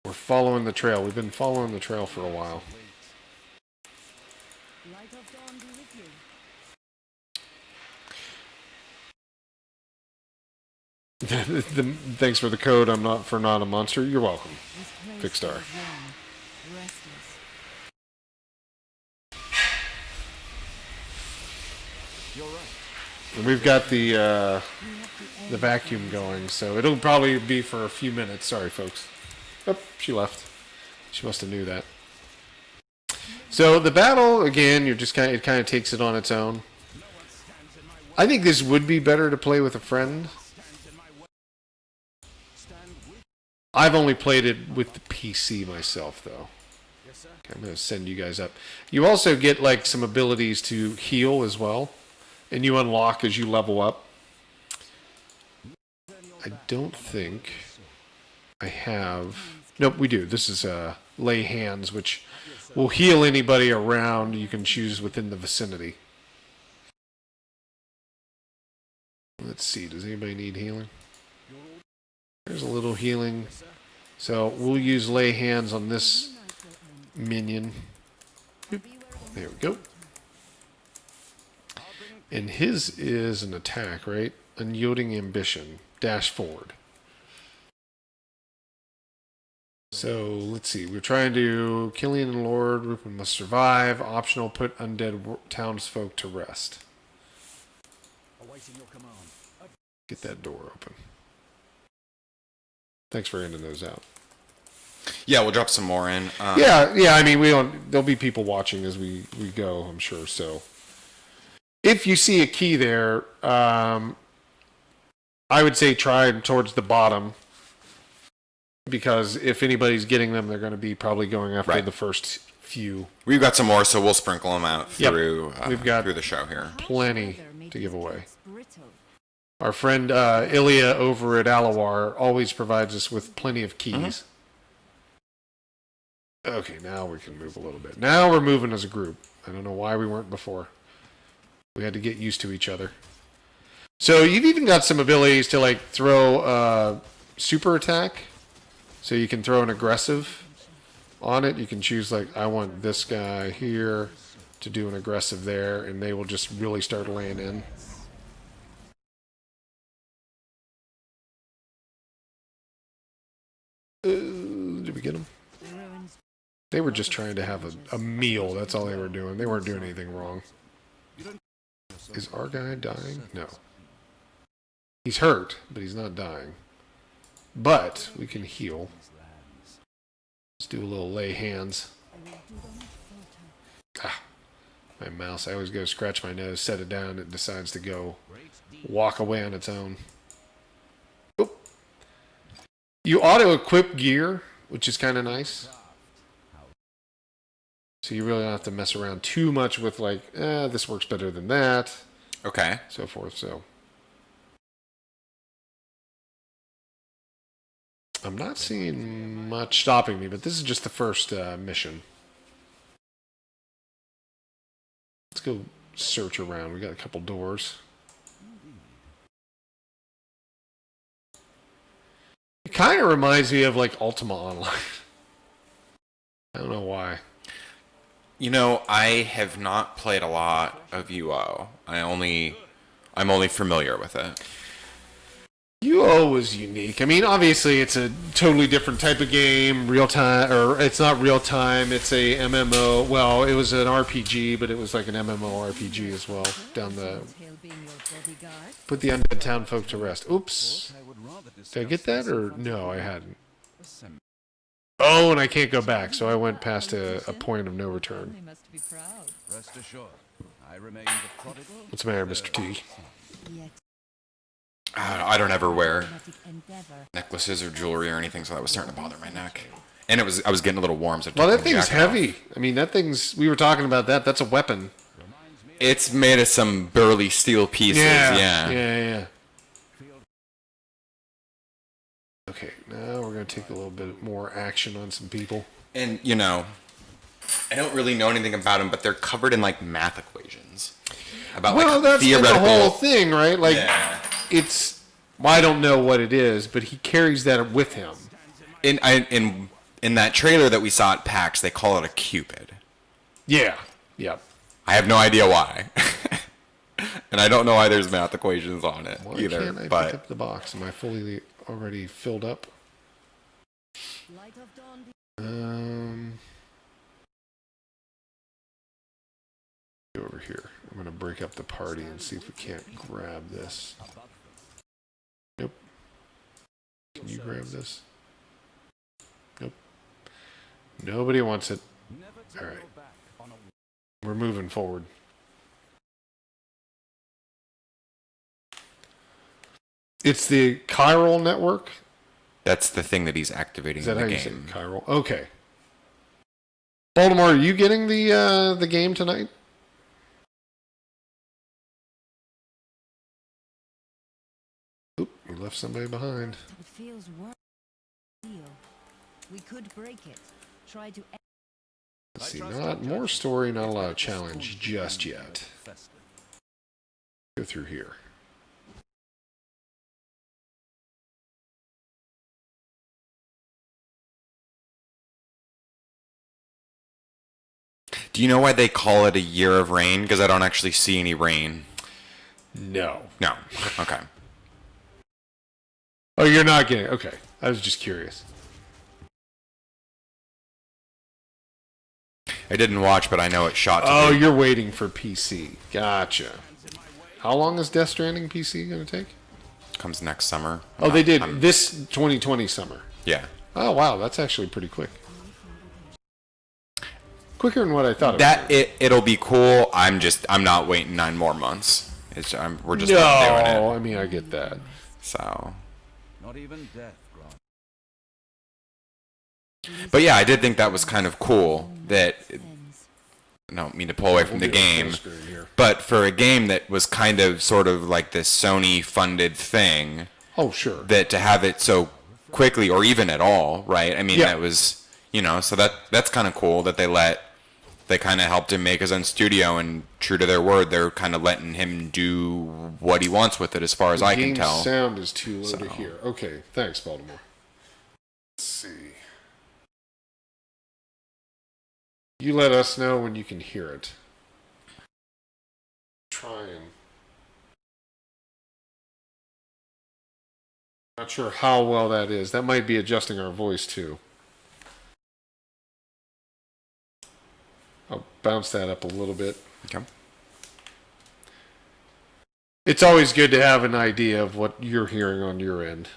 We're following the trail. We've been following the trail for a while. Light of dawn be with you. Thanks for the code. I'm not a monster. You're welcome. This place Big star. is warm, restless. You're right. And we've got the vacuum going, so it'll probably be for a few minutes. Sorry, folks. Oh, she left. She must have knew that. So the battle, again, it kind of takes it on its own. I think this would be better to play with a friend. I've only played it with the PC myself, though. Okay, I'm going to send you guys up. You also get like some abilities to heal as well, and you unlock as you level up. I don't think I have... Nope, we do. This is lay hands, which will heal anybody around you can choose within the vicinity. Let's see, does anybody need healing? There's a little healing. So we'll use lay hands on this minion. Boop. There we go. And his is an attack, right? Unyielding ambition. Dash forward. So let's see. We're trying to Killian and Lord. Rupin must survive. Optional. Put undead townsfolk to rest. Awaiting your command. Get that door open. Thanks for handing those out. Yeah, we'll drop some more in. Yeah. I mean, we don't. There'll be people watching as we go, I'm sure. So, if you see a key there, I would say try towards the bottom, because if anybody's getting them, they're going to be probably going after Right. the first few. We've got some more, so we'll sprinkle them out Yep. through We've got through the show here. Plenty to give away. Our friend Ilya over at Alawar always provides us with plenty of keys. Okay, now we can move a little bit. Now we're moving as a group. I don't know why we weren't before. We had to get used to each other. So you've even got some abilities to like throw super attack. So you can throw an aggressive on it. You can choose like, I want this guy here to do an aggressive there, and they will just really start laying in. Did we get them? They were just trying to have a meal. That's all they were doing. They weren't doing anything wrong. Is our guy dying? No. He's hurt, but he's not dying. But we can heal. Let's do a little lay hands. My mouse. I always go scratch my nose, set it down, it decides to go walk away on its own. Oop. You auto-equip gear, which is kind of nice. So you really don't have to mess around too much with like, this works better than that. Okay. So forth, so. I'm not seeing much stopping me, but this is just the first mission. Let's go search around. We got a couple doors. It kind of reminds me of like Ultima Online. I don't know why. You know, I have not played a lot of UO. I'm only familiar with it. UO was unique. I mean, obviously, it's a totally different type of game, real time, or it's not real time. It's a MMO. Well, it was an RPG, but it was like an MMO RPG as well. Down the put the undead town folk to rest. Oops, did I get that or no? I hadn't. Oh, and I can't go back, so I went past a point of no return. Rest assured, I remain the prodigal. What's the matter, Mr. T? I don't ever wear necklaces or jewelry or anything, so that was starting to bother my neck. And I was getting a little warm. So Well, that took my thing's jacket off. heavy. I mean, that thing's. We were talking about that. That's a weapon. It's made of some burly steel pieces. Yeah. Okay, now we're gonna take a little bit more action on some people. And you know, I don't really know anything about them, but they're covered in like math equations about Well, like that's been theoretical. the whole thing, right? Like, Yeah. it's. Well, I don't know what it is, but he carries that with him. In that trailer that we saw at PAX, they call it a cupid. Yeah. Yep. I have no idea why. And I don't know why there's math equations on it Why either. can't I But pick up the box? Am I fully already filled up? Over here. I'm gonna break up the party and see if we can't grab this. Nope. Can you grab this? Nope. Nobody wants it. All right. We're moving forward. It's the chiral network. that's the thing that he's activating Is that in how the you say game. it? Chiral? Okay. Baltimore, are you getting the game tonight? Oop, we left somebody behind. It feels worse. We could break it. Try to. Let's see, not more story, not a lot of challenge just yet. Go through here. Do you know why they call it a year of rain? Because I don't actually see any rain. No. No. Okay. Oh, you're not getting. Okay, I was just curious. I didn't watch, but I know it shot. Oh, you're waiting for PC. Gotcha. How long is Death Stranding PC going to take? Comes next summer. Oh, they did this 2020 summer. Yeah. Oh, wow, that's actually pretty quick. Quicker than what I thought. It'll be cool. I'm not waiting 9 more months. We're just no, not doing it. I mean I get that. So. Not even death, Grant. But yeah, I did think that was kind of cool. That I don't mean to pull away from the game, but for a game that was kind of sort of like this Sony-funded thing. Oh, sure. That to have it so quickly, or even at all, right? I mean, yeah. That was, so that's kind of cool that they kind of helped him make his own studio, and true to their word, they're kind of letting him do what he wants with it, as far as I can tell. The sound is too low to hear. Okay, thanks, Baltimore. Let's see. You let us know when you can hear it. Trying. Not sure how well that is. That might be adjusting our voice too. I'll bounce that up a little bit. Okay. It's always good to have an idea of what you're hearing on your end.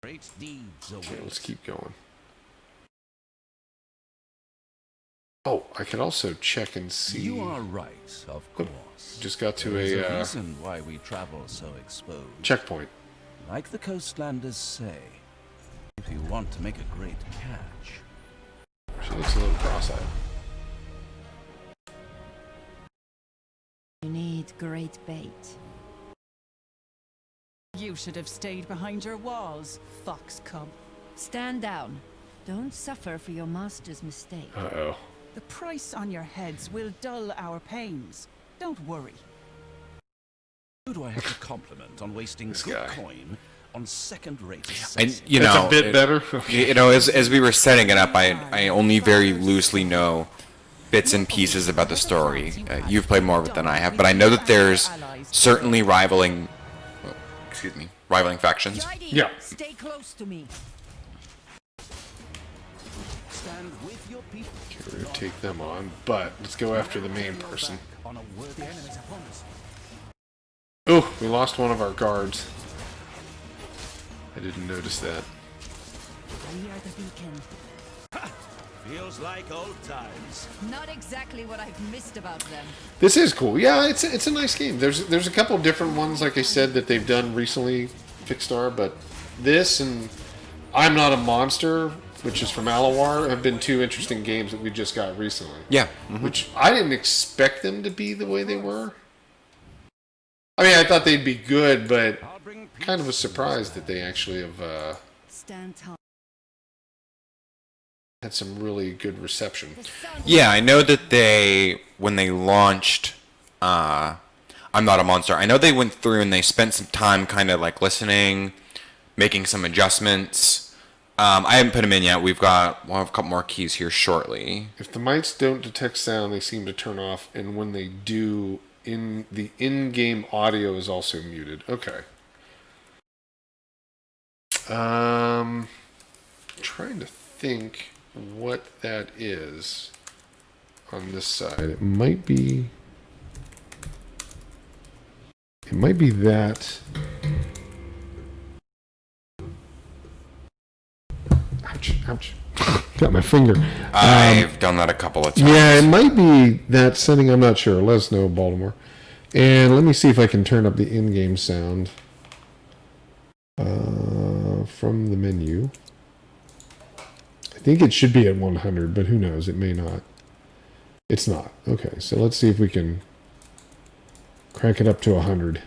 Great deeds await. Okay, let's keep going. Oh, I could also check and see. You are right, of course. Just got to There's a a reason why we travel so exposed. checkpoint. Like the coastlanders say, if you want to make a great catch. She looks a little cross-eyed. You need great bait. You should have stayed behind your walls, fox cub. Stand down. Don't suffer for your master's mistake. Uh-oh. The price on your heads will dull our pains. Don't worry. Who do I have to compliment on wasting This good guy. coin on second-rate And assets? That's a bit better. Okay. As we were setting it up, I only very loosely know bits and pieces about the story. You've played more of it than I have, but I know that there's certainly rivaling factions. Yeah. Stay close to me. Stand with your people. We're going to take them on, but let's go after the main person. On a worthy enemy's opponent. Oh, we lost one of our guards. I didn't notice that. We are the beacon. Feels like old times. Not exactly what I've missed about them. This is cool. Yeah, it's a nice game. There's a couple different ones, like I said, that they've done recently, Fixstar, but this and I'm Not a Monster, which is from Alawar, have been two interesting games that we just got recently. Yeah. Which I didn't expect them to be the way they were. I mean, I thought they'd be good, but kind of was surprised that they actually have Stand tall. had some really good reception. Yeah, I know that when they launched I'm Not a Monster, I know they went through and they spent some time kind of like listening, making some adjustments. I haven't put them in yet. We'll have a couple more keys here shortly. If the mics don't detect sound, they seem to turn off, and when they do, the in-game audio is also muted. Okay. Trying to think what that is on this side. It might be that. Ouch, ouch. Got my finger. I've done that a couple of times. Yeah, it might be that setting. I'm not sure. Let us know, Baltimore. And let me see if I can turn up the in-game sound from the menu. I think it should be at 100, but who knows? It may not. It's not. Okay, so let's see if we can Crank it up to 100.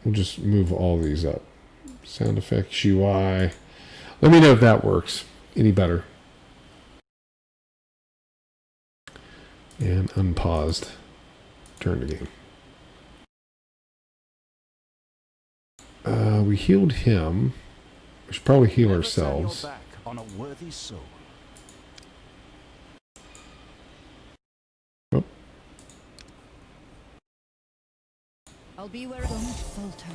We'll just move all these up. Sound effects, UI. Let me know if that works any better. And unpaused. Turn the game. We healed him. We should probably heal Never turn your ourselves. back on a worthy soul. Oh, I'll be where it don't falter.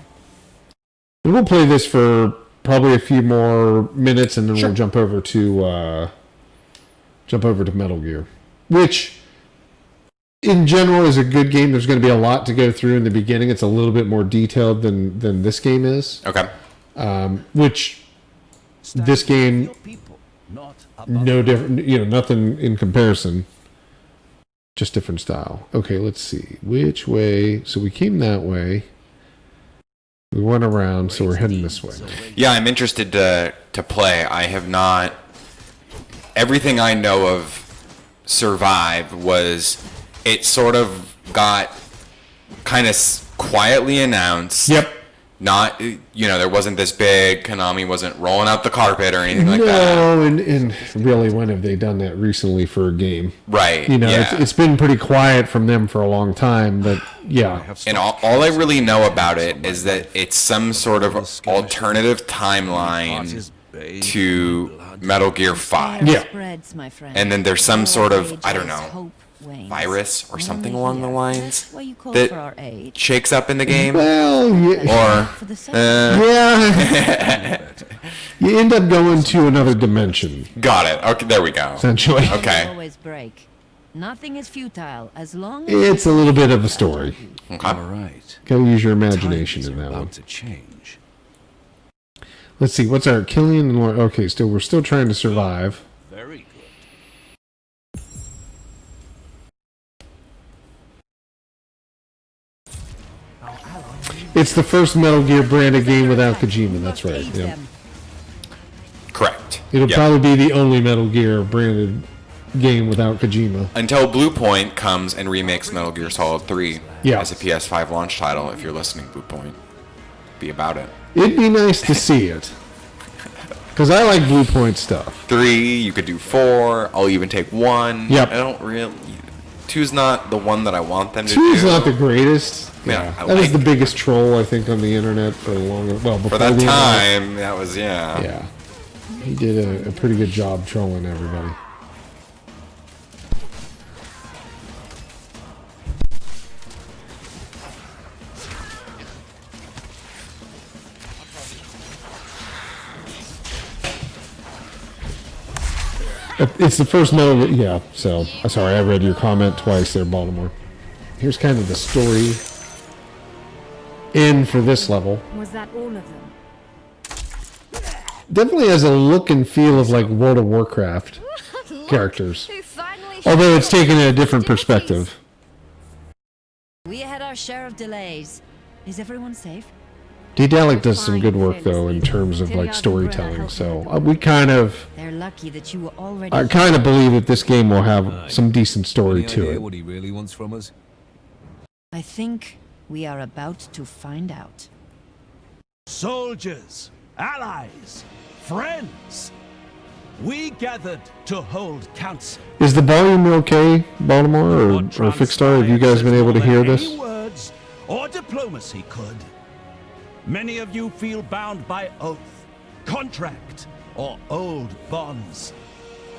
and we'll play this for probably a few more minutes, and then we'll jump over to Metal Gear, which in general is a good game. There's going to be a lot to go through in the beginning. It's a little bit more detailed than this game is. Okay. Which Stand this with game, your people, not above no them. different. You know, nothing in comparison. Just different style. Okay, let's see which way. So we came that way. We went around, so we're heading this way. Yeah, I'm interested to play. I have not. Everything I know of Survive was it sort of got kind of quietly announced. Yep. Not, there wasn't this big, Konami wasn't rolling out the carpet or anything like that. No, and really, when have they done that recently for a game? Right. You know, yeah. it's been pretty quiet from them for a long time, but yeah. And all I really know about it is that it's some sort of alternative timeline to Metal Gear 5. Yeah. Spreads, my friend. And then there's some sort of, I don't Ages, know, hope wanes. virus or something Only along the here. lines That's why you call that for our aid. shakes up in the game. Well, Or, For the sake yeah. You end up going to another dimension, got it. Okay, there we go. essentially. Okay. always break. Nothing is futile as long as It's a little bit of a story. Okay. All right. Gotta use your Times imagination are in that about one. to change. Let's see, what's our Killian and Lauren? Okay, we're still trying to survive. Very good. It's the first Metal Gear branded game without Kojima, that's right. Aid Yeah. them. Correct. It'll Yep. probably be the only Metal Gear branded game without Kojima. Until Blue Point comes and remakes Metal Gear Solid 3 Yeah. as a PS5 launch title. If you're listening, Blue Point, be about it. It'd be nice to see it. Because I like Blue Point stuff. 3, you could do 4. I'll even take 1. Yep. I don't really. 2's not the one that I want them to Two's do. not the greatest. Yeah, I that was like- the biggest troll, I think, on the internet for a long. Well, before For that the internet. time, that was, yeah. Yeah. He did a pretty good job trolling everybody. It's the first Metal Gear. Yeah, so. Sorry, I read your comment twice there, Baltimore. Here's kind of the story in for this level. Was that all of them? Definitely has a look and feel of like World of Warcraft characters. Who finally Although it's showed taken in a up? different Didn't perspective. We had our share of delays. Is everyone safe? Daedalic does some good work though in terms of like storytelling. So we kind of, They're lucky that you were already. I kind of believe that this game will have some decent story Any to idea it. what he really wants from us? I think we are about to find out. Soldiers, allies, friends. We gathered to hold council. Is the volume okay, Baltimore or Fixed Star? Have you guys been able to hear this? Any words or diplomacy could. Many of you feel bound by oath, contract, or old bonds.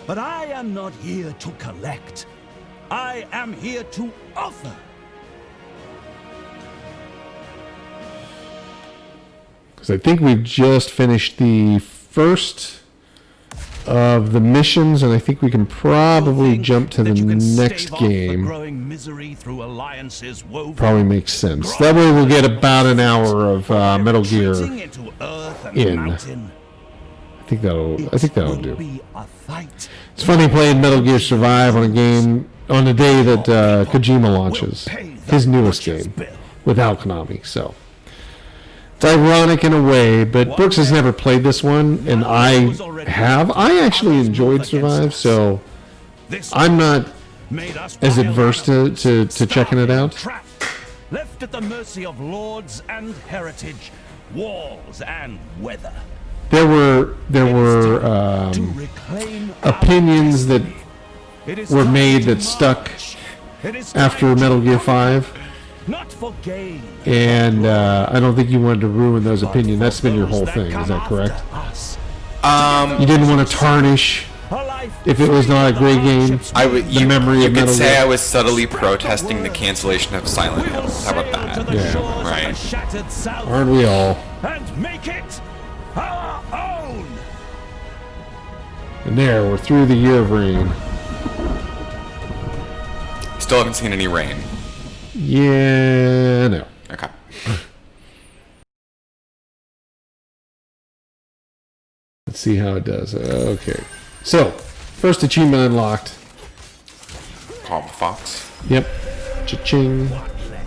But I am not here to collect. I am here to offer. Because I think we've just finished the first of the missions, and I think we can probably Think jump to the that you can next stave off the game. growing misery through alliances woven. Probably makes sense. That way we'll get about an hour of Metal Gear Retreating into earth and in. mountain. I think that'll Will do. be a fight. It's funny playing Metal Gear Survive on a game on the day that Kojima launches his newest game without Konami. So it's ironic in a way, but Brooks has never played this one, and I have. I actually enjoyed Survive, so I'm not made us as wild adverse animals, to checking it starving, out. trapped, left at the mercy of lords and heritage, walls and weather. There were To reclaim our opinions that destiny. It is were time made to that stuck march. It is after time to Metal Gear conquer, 5, not for gain, and I don't think you wanted to ruin those but opinions. for That's been your those whole that thing. Is come that correct? after us. You didn't want to tarnish, A life if it was not a free of great game, hardships I would. the memory you of could Metal say Gear. I was subtly protesting the cancellation of Silent Hill. How about to that? the Yeah. shores of Right. the shattered south Aren't we all? and make it our own. And there, we're through the year of rain. Still haven't seen any rain. Yeah, no. Okay. Let's see how it does. Okay. So, first achievement unlocked. Calm Fox. Yep. Cha-ching.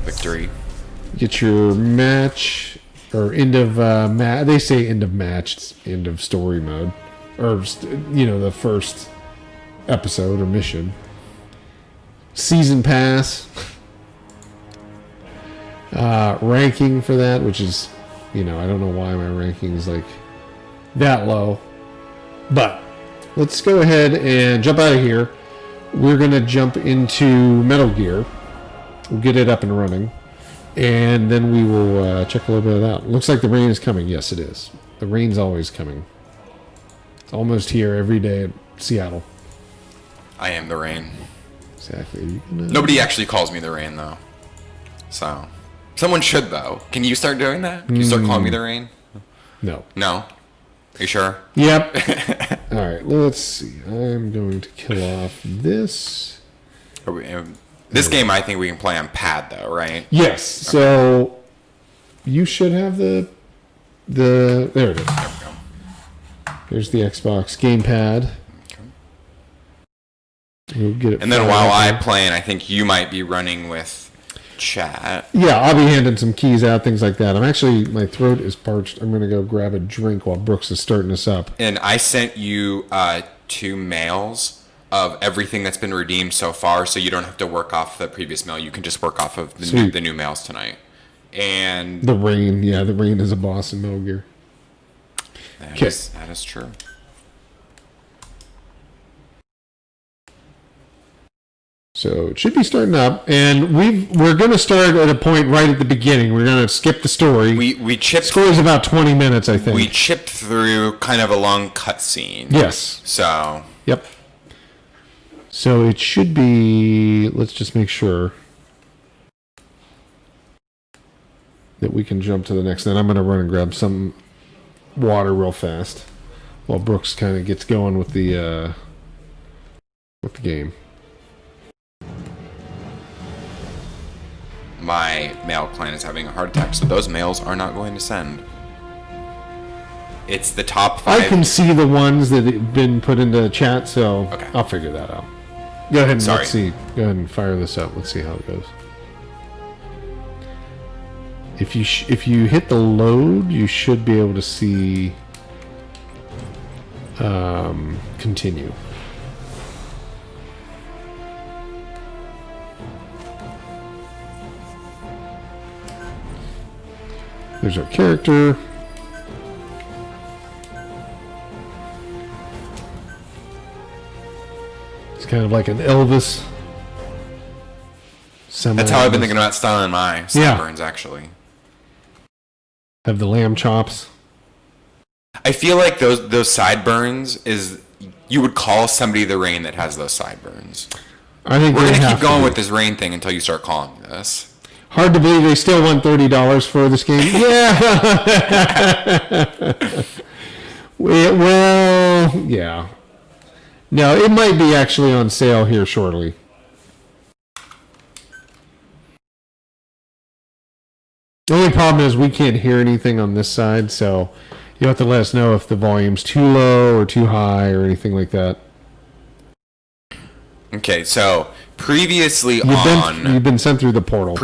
Victory. Get your match, or end of they say end of match, it's end of story mode. Or, the first episode or mission. Season pass. Ranking for that, which is, I don't know why my ranking is like that low. But let's go ahead and jump out of here. We're going to jump into Metal Gear. We'll get it up and running. And then we will check a little bit of that. Looks like the rain is coming. Yes, it is. The rain's always coming. It's almost here every day at Seattle. I am the rain. Exactly. You can, Nobody actually calls me the rain though. So someone should though. Can you start doing that? Can you start calling me the rain? No. No. Are you sure? Yep. All right. Let's see. I'm going to kill off this. This game I think we can play on pad though, right? Yes. So you should have the there it is. There we go. There's the Xbox gamepad. We'll get it. And then fired while up I'm here. playing, I think you might be running with chat. Yeah, I'll be handing some keys out, things like that. My throat is parched. I'm going to go grab a drink while Brooks is starting us up. And I sent you 2 mails of everything that's been redeemed so far, so you don't have to work off the previous mail. You can just work off of Sweet. the new mails tonight. And The rain. Yeah, the rain is a boss in Metal Gear. that 'Kay. is true. So it should be starting up, and we're going to start at a point right at the beginning. We're going to skip the story. We chipped Story's about 20 minutes, I think. we chipped through kind of a long cutscene. Yes. So Yep. So it should be. Let's just make sure that we can jump to the next. Then I'm going to run and grab some water real fast while Brooks kind of gets going with the game. my mail client is having a heart attack, so those mails are not going to send. It's the top 5. I can see the ones that have been put into chat, so Okay. I'll figure that out. Go ahead and Sorry. let's see. Go ahead and fire this up. Let's see how it goes. If you hit the load, you should be able to see continue. There's our character. It's kind of like an Elvis. That's how I've been thinking about styling my Yeah. sideburns, actually. Have the lamb chops. I feel like those sideburns is you would call somebody the rain that has those sideburns. I think We're they gonna have keep going to with be. this rain thing until you start calling me this. Hard to believe they still want $30 for this game. Yeah. well, yeah. No, it might be actually on sale here shortly. The only problem is we can't hear anything on this side, so you'll have to let us know if the volume's too low or too high or anything like that. Okay, so previously You've been sent through the portal.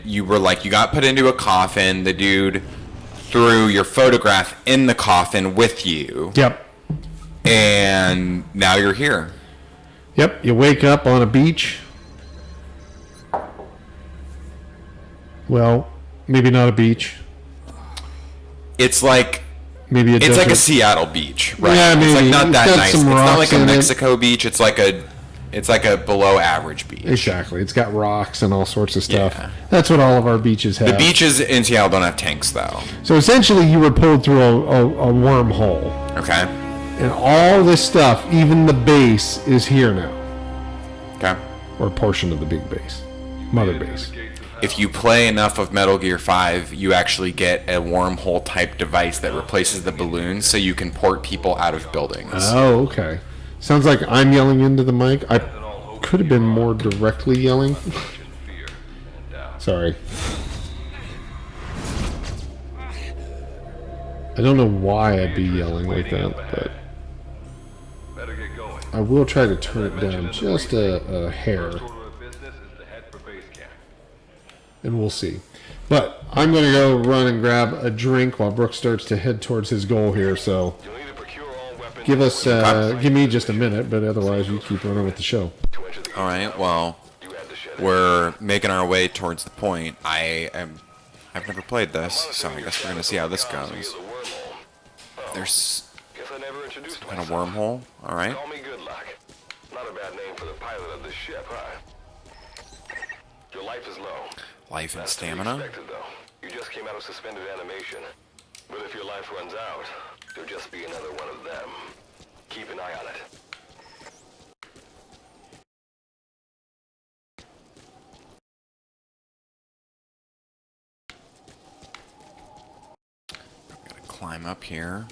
You were like, you got put into a coffin. The dude threw your photograph in the coffin with you. Yep. And now you're here. Yep, you wake up on a beach. Well, maybe not a beach. It's like Maybe a it's like a desert. Seattle beach, right? Yeah, It's like maybe. not It's that got nice. some It's not rocks like a in it. Mexico beach. It's like a below average beach. Exactly. It's got rocks and all sorts of stuff. Yeah. That's what all of our beaches have. The beaches in Seattle don't have tanks though. So essentially, you were pulled through a wormhole. Okay. And all this stuff, even the base, is here now. Okay. Or a portion of the big base. Mother base. If you play enough of Metal Gear 5, you actually get a wormhole type device that replaces the balloons so you can port people out of buildings. Oh, okay. Sounds like I'm yelling into the mic. I could have been more directly yelling. Sorry. I don't know why I'd be yelling like that, but I will try to turn it down just a hair. And we'll see. But I'm going to go run and grab a drink while Brooke starts to head towards his goal here. So give me just a minute, but otherwise you keep running with the show. All right. Well, we're making our way towards the point. I've never played this, so I guess we're gonna see how this goes. There's some kind of wormhole. All right. Call me good luck. Not a bad name for the pilot of this ship, huh? Your life is low. Life and That's to be stamina. expected, though. You just came out of suspended animation. But if your life runs out, you'll just be another one of them. Keep an eye on it. Gotta climb up here.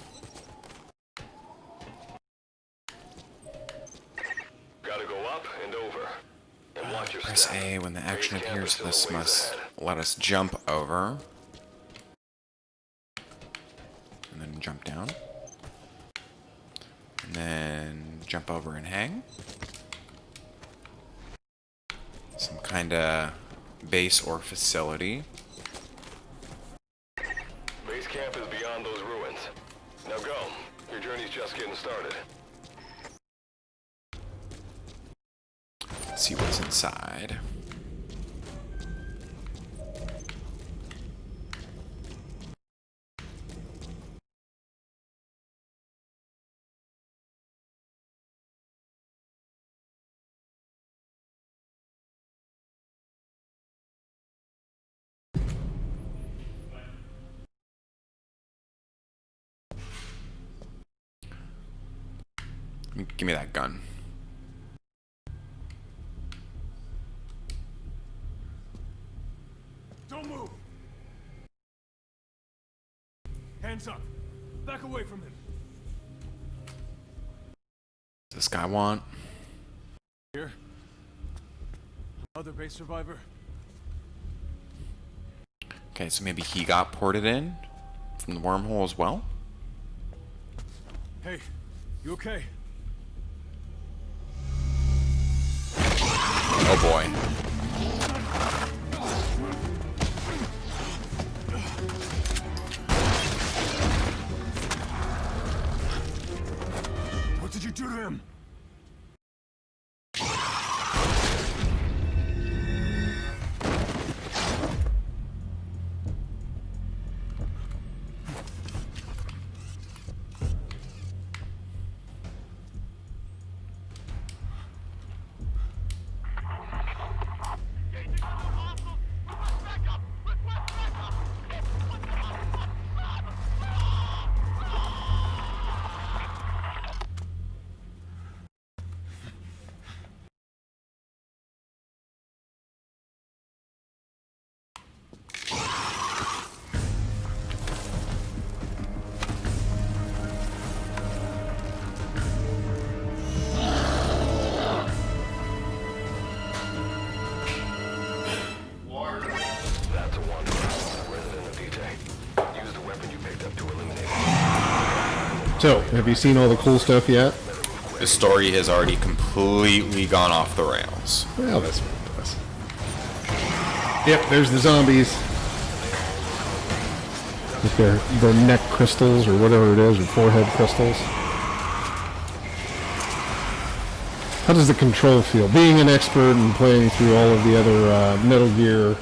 Gotta go up and over. And watch your Press step. A when the action Base camp appears. is still This a ways must ahead. let us jump over. And then jump down. And then jump over and hang. Some kind of base or facility. Base camp is beyond those ruins. Now go. Your journey's just getting started. Let's see what's inside. Give me that gun. Don't move! Hands up! Back away from him! Does this guy want? Here? Other base survivor? Okay, so maybe he got ported in from the wormhole as well? Hey, you okay? Oh boy. What did you do to him? That's a wanderer, resident of D-Tech. Use the weapon you picked up to eliminate him. So, have you seen all the cool stuff yet? The story has already completely gone off the rails. Well, that's what it does. Yep, there's the zombies. With their neck crystals or whatever it is, or forehead crystals. How does the control feel? Being an expert and playing through all of the other Metal Gear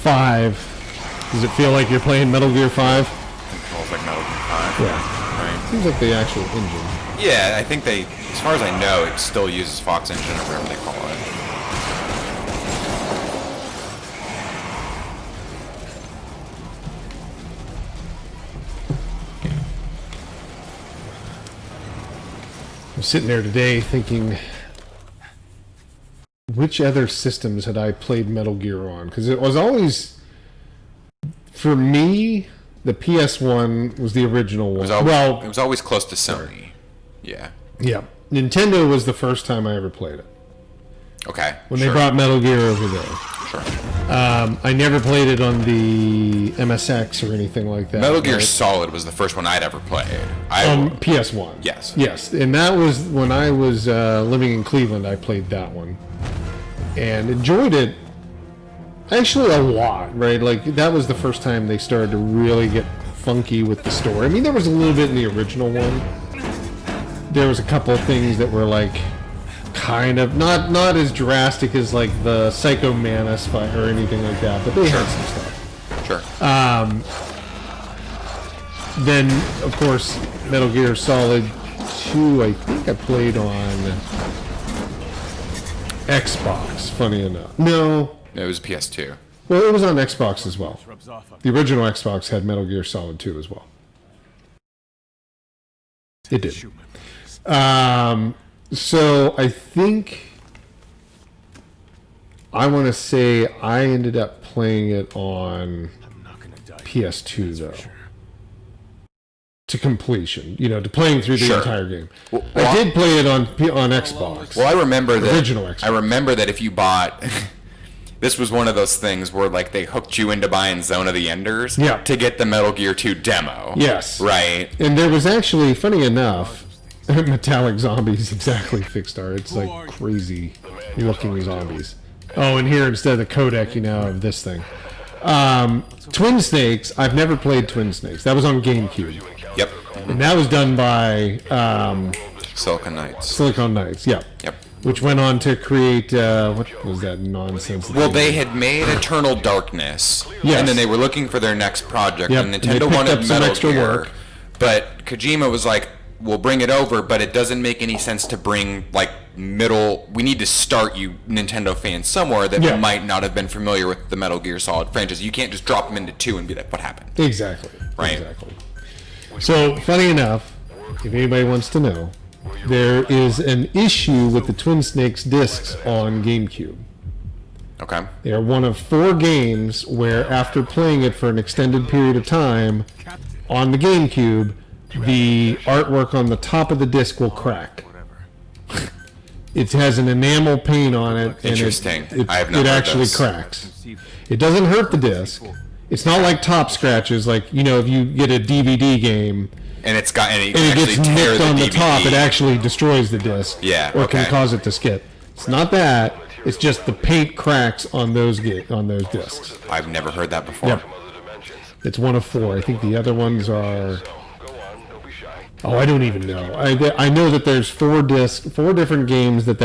5, does it feel like you're playing Metal Gear 5? Controls like Metal Gear 5. Yeah. Right. Seems like the actual engine. Yeah, I think they, as far as I know, it still uses Fox Engine or whatever they call it. I'm sitting there today thinking, which other systems had I played Metal Gear on? Because it was always, for me, the PS1 was the original one. It was always close to Sony. Yeah. Yeah. Nintendo was the first time I ever played it. Okay. When they brought Metal Gear over there. Sure. I never played it on the MSX or anything like that. Metal Gear Solid was the first one I'd ever played. On PS1. Yes. Yes. And that was when I was living in Cleveland, I played that one. And enjoyed it actually a lot, right? Like, that was the first time they started to really get funky with the story. I mean, there was a little bit in the original one. There was a couple of things that were like kind of not as drastic as like the Psycho Manus fight or anything like that, but they had some stuff. Sure. Then, of course, Metal Gear Solid 2, I think I played on Xbox, funny enough. No. It was PS2. Well, it was on Xbox as well. Rubs off on The original Xbox had Metal Gear Solid 2 as well. It did. shoot my business. So I think I want to say I ended up playing it on I'm not gonna die. PS2 though, to completion. You know, to playing through the Sure. entire game. Well, I did play it on Xbox. Well, I remember that. Original Xbox. I remember that if you bought, this was one of those things where like they hooked you into buying Zone of the Enders, Yeah. to get the Metal Gear 2 demo. Yes. Right. And there was actually, funny enough, Metallic Zombies, exactly, Fixstar. It's like crazy looking zombies. Oh, and here instead of the codec, you now have this thing. Twin Snakes, I've never played Twin Snakes. That was on GameCube. Yep. And that was done by Silicon Knights. Silicon Knights, yeah. Yep. Which went on to create, what was that nonsense? Well, they had made Eternal Darkness, Yes. and then they were looking for their next project, Yep, and and they Nintendo picked wanted up some Metal extra Gear, work. but Kojima was like, "We'll bring it over, but it doesn't make any sense to bring like middle. We need to start you Nintendo fans somewhere that Yeah. might not have been familiar with the Metal Gear Solid franchise. You can't just drop them into 2 and be like, what happened?" Exactly. Right. Exactly. So, funny enough, if anybody wants to know, there is an issue with the Twin Snakes discs on GameCube. Okay. They are one of 4 games where, after playing it for an extended period of time on the GameCube, the artwork on the top of the disc will crack. It has an enamel paint on it, and Interesting. it I have not heard actually this. cracks. It doesn't hurt the disc. It's not like top scratches, like, you know, if you get a DVD game And it's got and it and it can gets actually tear nicked the on the DVD. top, it actually destroys the disc. Yeah, Or can okay. cause it to skip. It's not that. It's just the paint cracks on those discs. I've never heard that before. Yep. It's one of 4. I think the other ones are. Oh, I don't even know. I know that there's 4 different games that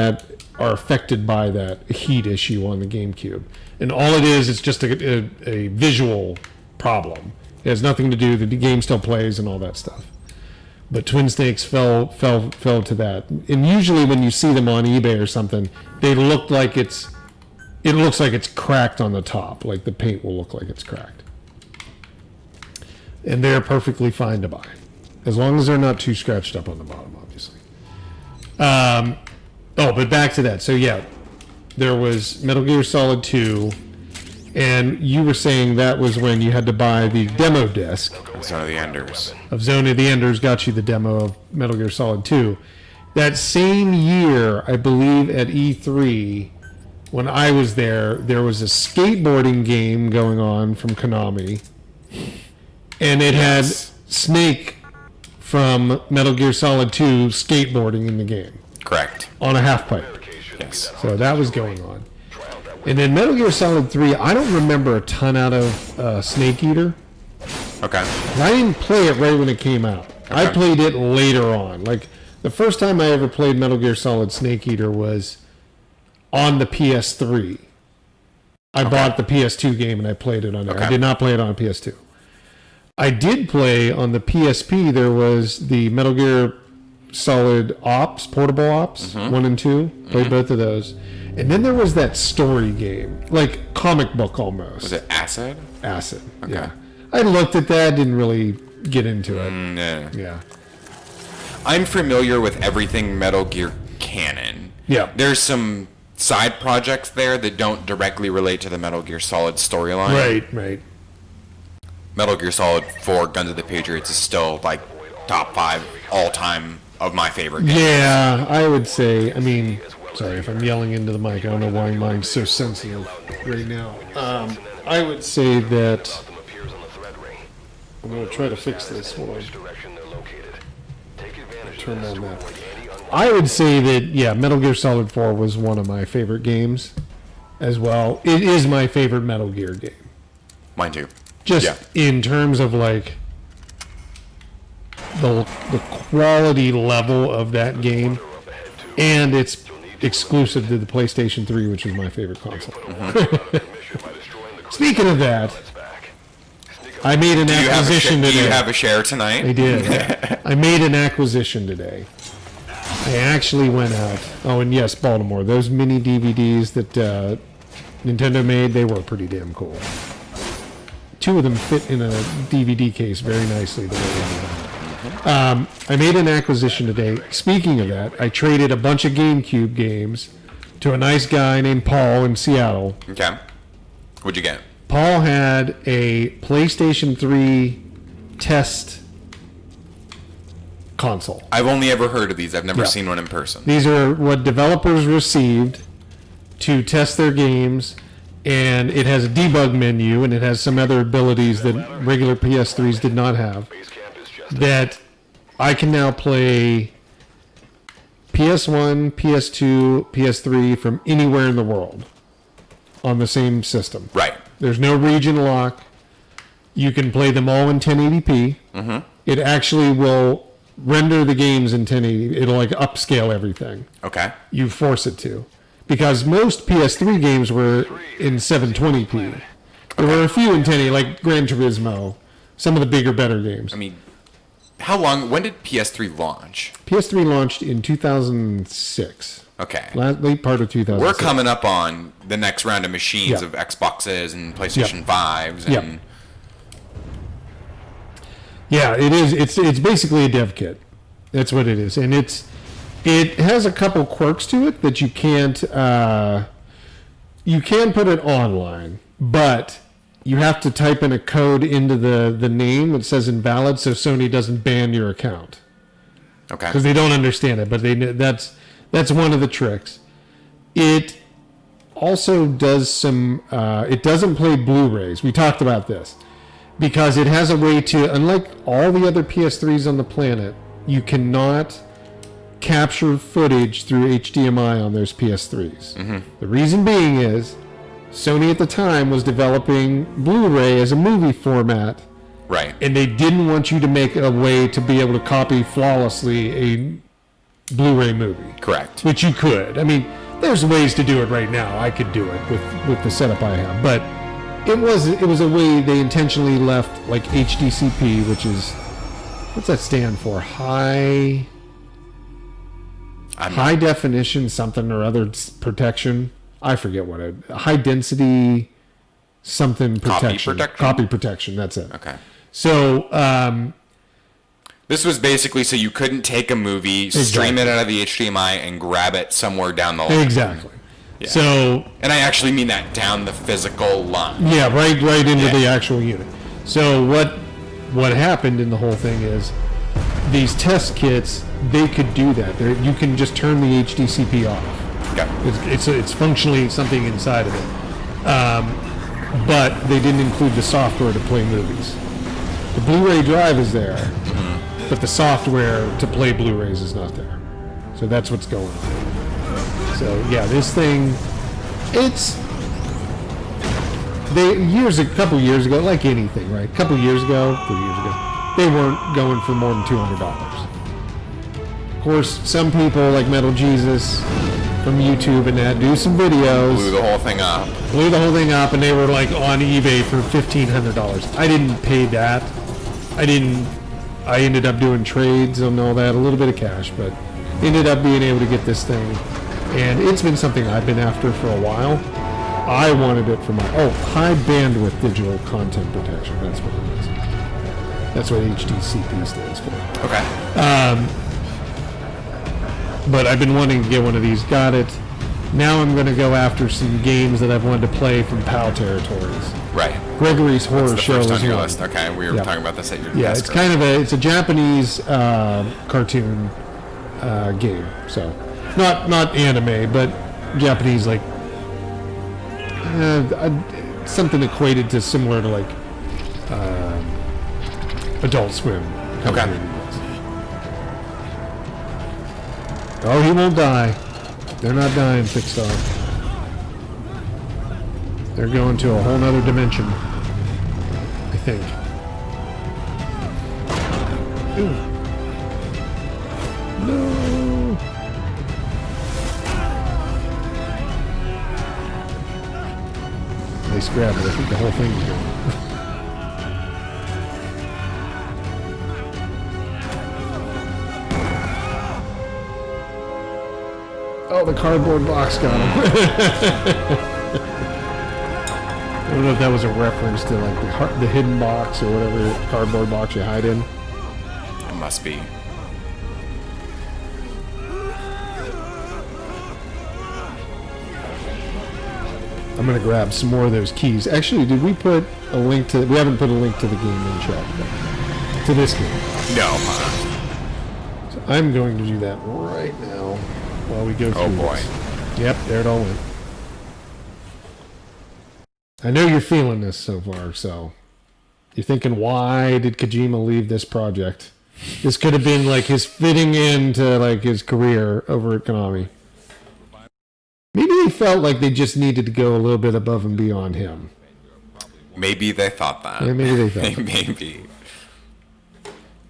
are affected by that heat issue on the GameCube, and all it is, it's just a visual problem. It has nothing to do. The game still plays and all that stuff. But Twin Snakes fell to that. And usually when you see them on eBay or something, they look like it looks like it's cracked on the top. Like the paint will look like it's cracked. And they're perfectly fine to buy, as long as they're not too scratched up on the bottom, obviously. But back to that. So yeah, there was Metal Gear Solid 2, and you were saying that was when you had to buy the demo disc Zone of the Enders. of Zone of the Enders, got you the demo of Metal Gear Solid 2. That same year, I believe at E3, when I was there was a skateboarding game going on from Konami, and it had Snake from Metal Gear Solid 2 skateboarding in the game Correct. on a half pipe. Yes. So that was going on. And then Metal Gear Solid 3, I don't remember a ton out of Snake Eater. Okay. I didn't play it right when it came out. I Okay. played it later on. Like, The first time I ever played Metal Gear Solid Snake Eater was on the PS3. I bought the PS2 game and I played it on there. I did not play it on PS2. I did play on the PSP. There was the Metal Gear Solid Ops, Portable Ops, 1 and 2. Played both of those. And then there was that story game, like comic book almost. Was it Acid? Acid, Okay. yeah. I looked at that, didn't really get into it. Yeah. Yeah. I'm familiar with everything Metal Gear canon. Yeah. There's some side projects there that don't directly relate to the Metal Gear Solid storyline. Right. Metal Gear Solid 4 Guns of the Patriots is still like top 5 all time of my favorite games. Yeah, I would say, I mean, sorry if I'm yelling into the mic. I don't know why mine's so sensitive right now. I would say that, I'm going to try to fix this. Hold on. Turn on that. I would say that, yeah, Metal Gear Solid 4 was one of my favorite games as well. It is my favorite Metal Gear game. Mine too. Just in terms of like the quality level of that game, and it's exclusive to the PlayStation 3, which is my favorite console. Speaking of that, I made an acquisition today. Do you have a share tonight? I did. I made an acquisition today. I actually went out. Oh, and yes, Baltimore. Those mini DVDs that Nintendo made, they were pretty damn cool. 2 of them fit in a DVD case very nicely the way they did. I made an acquisition today. Speaking of that, I traded a bunch of GameCube games to a nice guy named Paul in Seattle. Okay. What'd you get? Paul had a PlayStation 3 test console. I've only ever heard of these. I've never seen one in person. These are what developers received to test their games, and it has a debug menu, and it has some other abilities that regular PS3s did not have, that I can now play PS1, PS2, PS3 from anywhere in the world on the same system. Right. There's no region lock. You can play them all in 1080p. It actually will render the games in 1080. It'll like upscale everything. Okay. You force it to. Because most PS3 games were in 720p. There were a few in 1080, like Gran Turismo, some of the bigger, better games. I mean, when did PS3 launch? PS3 launched in 2006. Okay. Late part of 2006. We're coming up on the next round of machines Yeah. of Xboxes and PlayStation 5s. And Yep. Yeah, it is. It's basically a dev kit. That's what it is, and it has a couple quirks to it that you can't. You can put it online, but you have to type in a code into the name that says invalid, so Sony doesn't ban your account. Okay. Because they don't understand it, but that's one of the tricks. It also does some. It doesn't play Blu-rays. We talked about this because it has a way to, unlike all the other PS3s on the planet, you cannot capture footage through HDMI on those PS3s. The reason being is Sony at the time was developing Blu-ray as a movie format. Right. And they didn't want you to make a way to be able to copy flawlessly a Blu-ray movie. Correct. Which you could. I mean, there's ways to do it right now. I could do it with the setup I have. But it was a way they intentionally left, like HDCP, which is, what's that stand for? High definition something or other protection. I forget what it. High density something protection. Copy protection. That's it. Okay. So this was basically so you couldn't take a movie, stream it out of the HDMI, and grab it somewhere down the line. Exactly. Yeah. So, and I actually mean that down the physical line. Yeah, right into the actual unit. So what happened in the whole thing is these test kits, they could do that. You can just turn the HDCP off. Okay. It's functionally something inside of it. But they didn't include the software to play movies. The Blu-ray drive is there, but the software to play Blu-rays is not there. So that's what's going on. So yeah, this thing, a couple years ago, like anything, right? A couple years ago, 3 years ago, they weren't going for more than $200. Of course, some people like Metal Jesus from YouTube and that do some videos. Blew the whole thing up. Blew the whole thing up, and they were like on eBay for $1,500. I didn't pay that. I ended up doing trades and all that, a little bit of cash, but ended up being able to get this thing. And it's been something I've been after for a while. I wanted it for my, high bandwidth digital content protection. That's what it is. That's what HDCP stands for. Okay. But I've been wanting to get one of these. Got it. Now I'm going to go after some games that I've wanted to play from PAL territories. Right. Gregory's Horror That's the Show first is on your one. list. Okay, we were Yeah. talking about this at your Yeah, desk it's kind of it's a Japanese cartoon game. So not anime, but Japanese, like something equated to similar to like Adult Swim. Okay. Oh, he won't die. They're not dying, Fixed Off. They're going to a whole nother dimension, I think. Ooh. No. Nice grab, but I think the whole thing is going. Oh, the cardboard box got him. I don't know if that was a reference to like the hidden box or whatever cardboard box you hide in. It must be. I'm gonna grab some more of those keys. Actually, did we put a link to? We haven't put a link to the game in chat. To this game. No. So I'm going to do that right now while we go through. Oh boy. This. Yep, there it all went. I know you're feeling this so far, so you're thinking, why did Kojima leave this project? This could have been like his fitting into like his career over at Konami. Maybe they felt like they just needed to go a little bit above and beyond him. Maybe they thought that. Yeah, maybe they thought that. Maybe.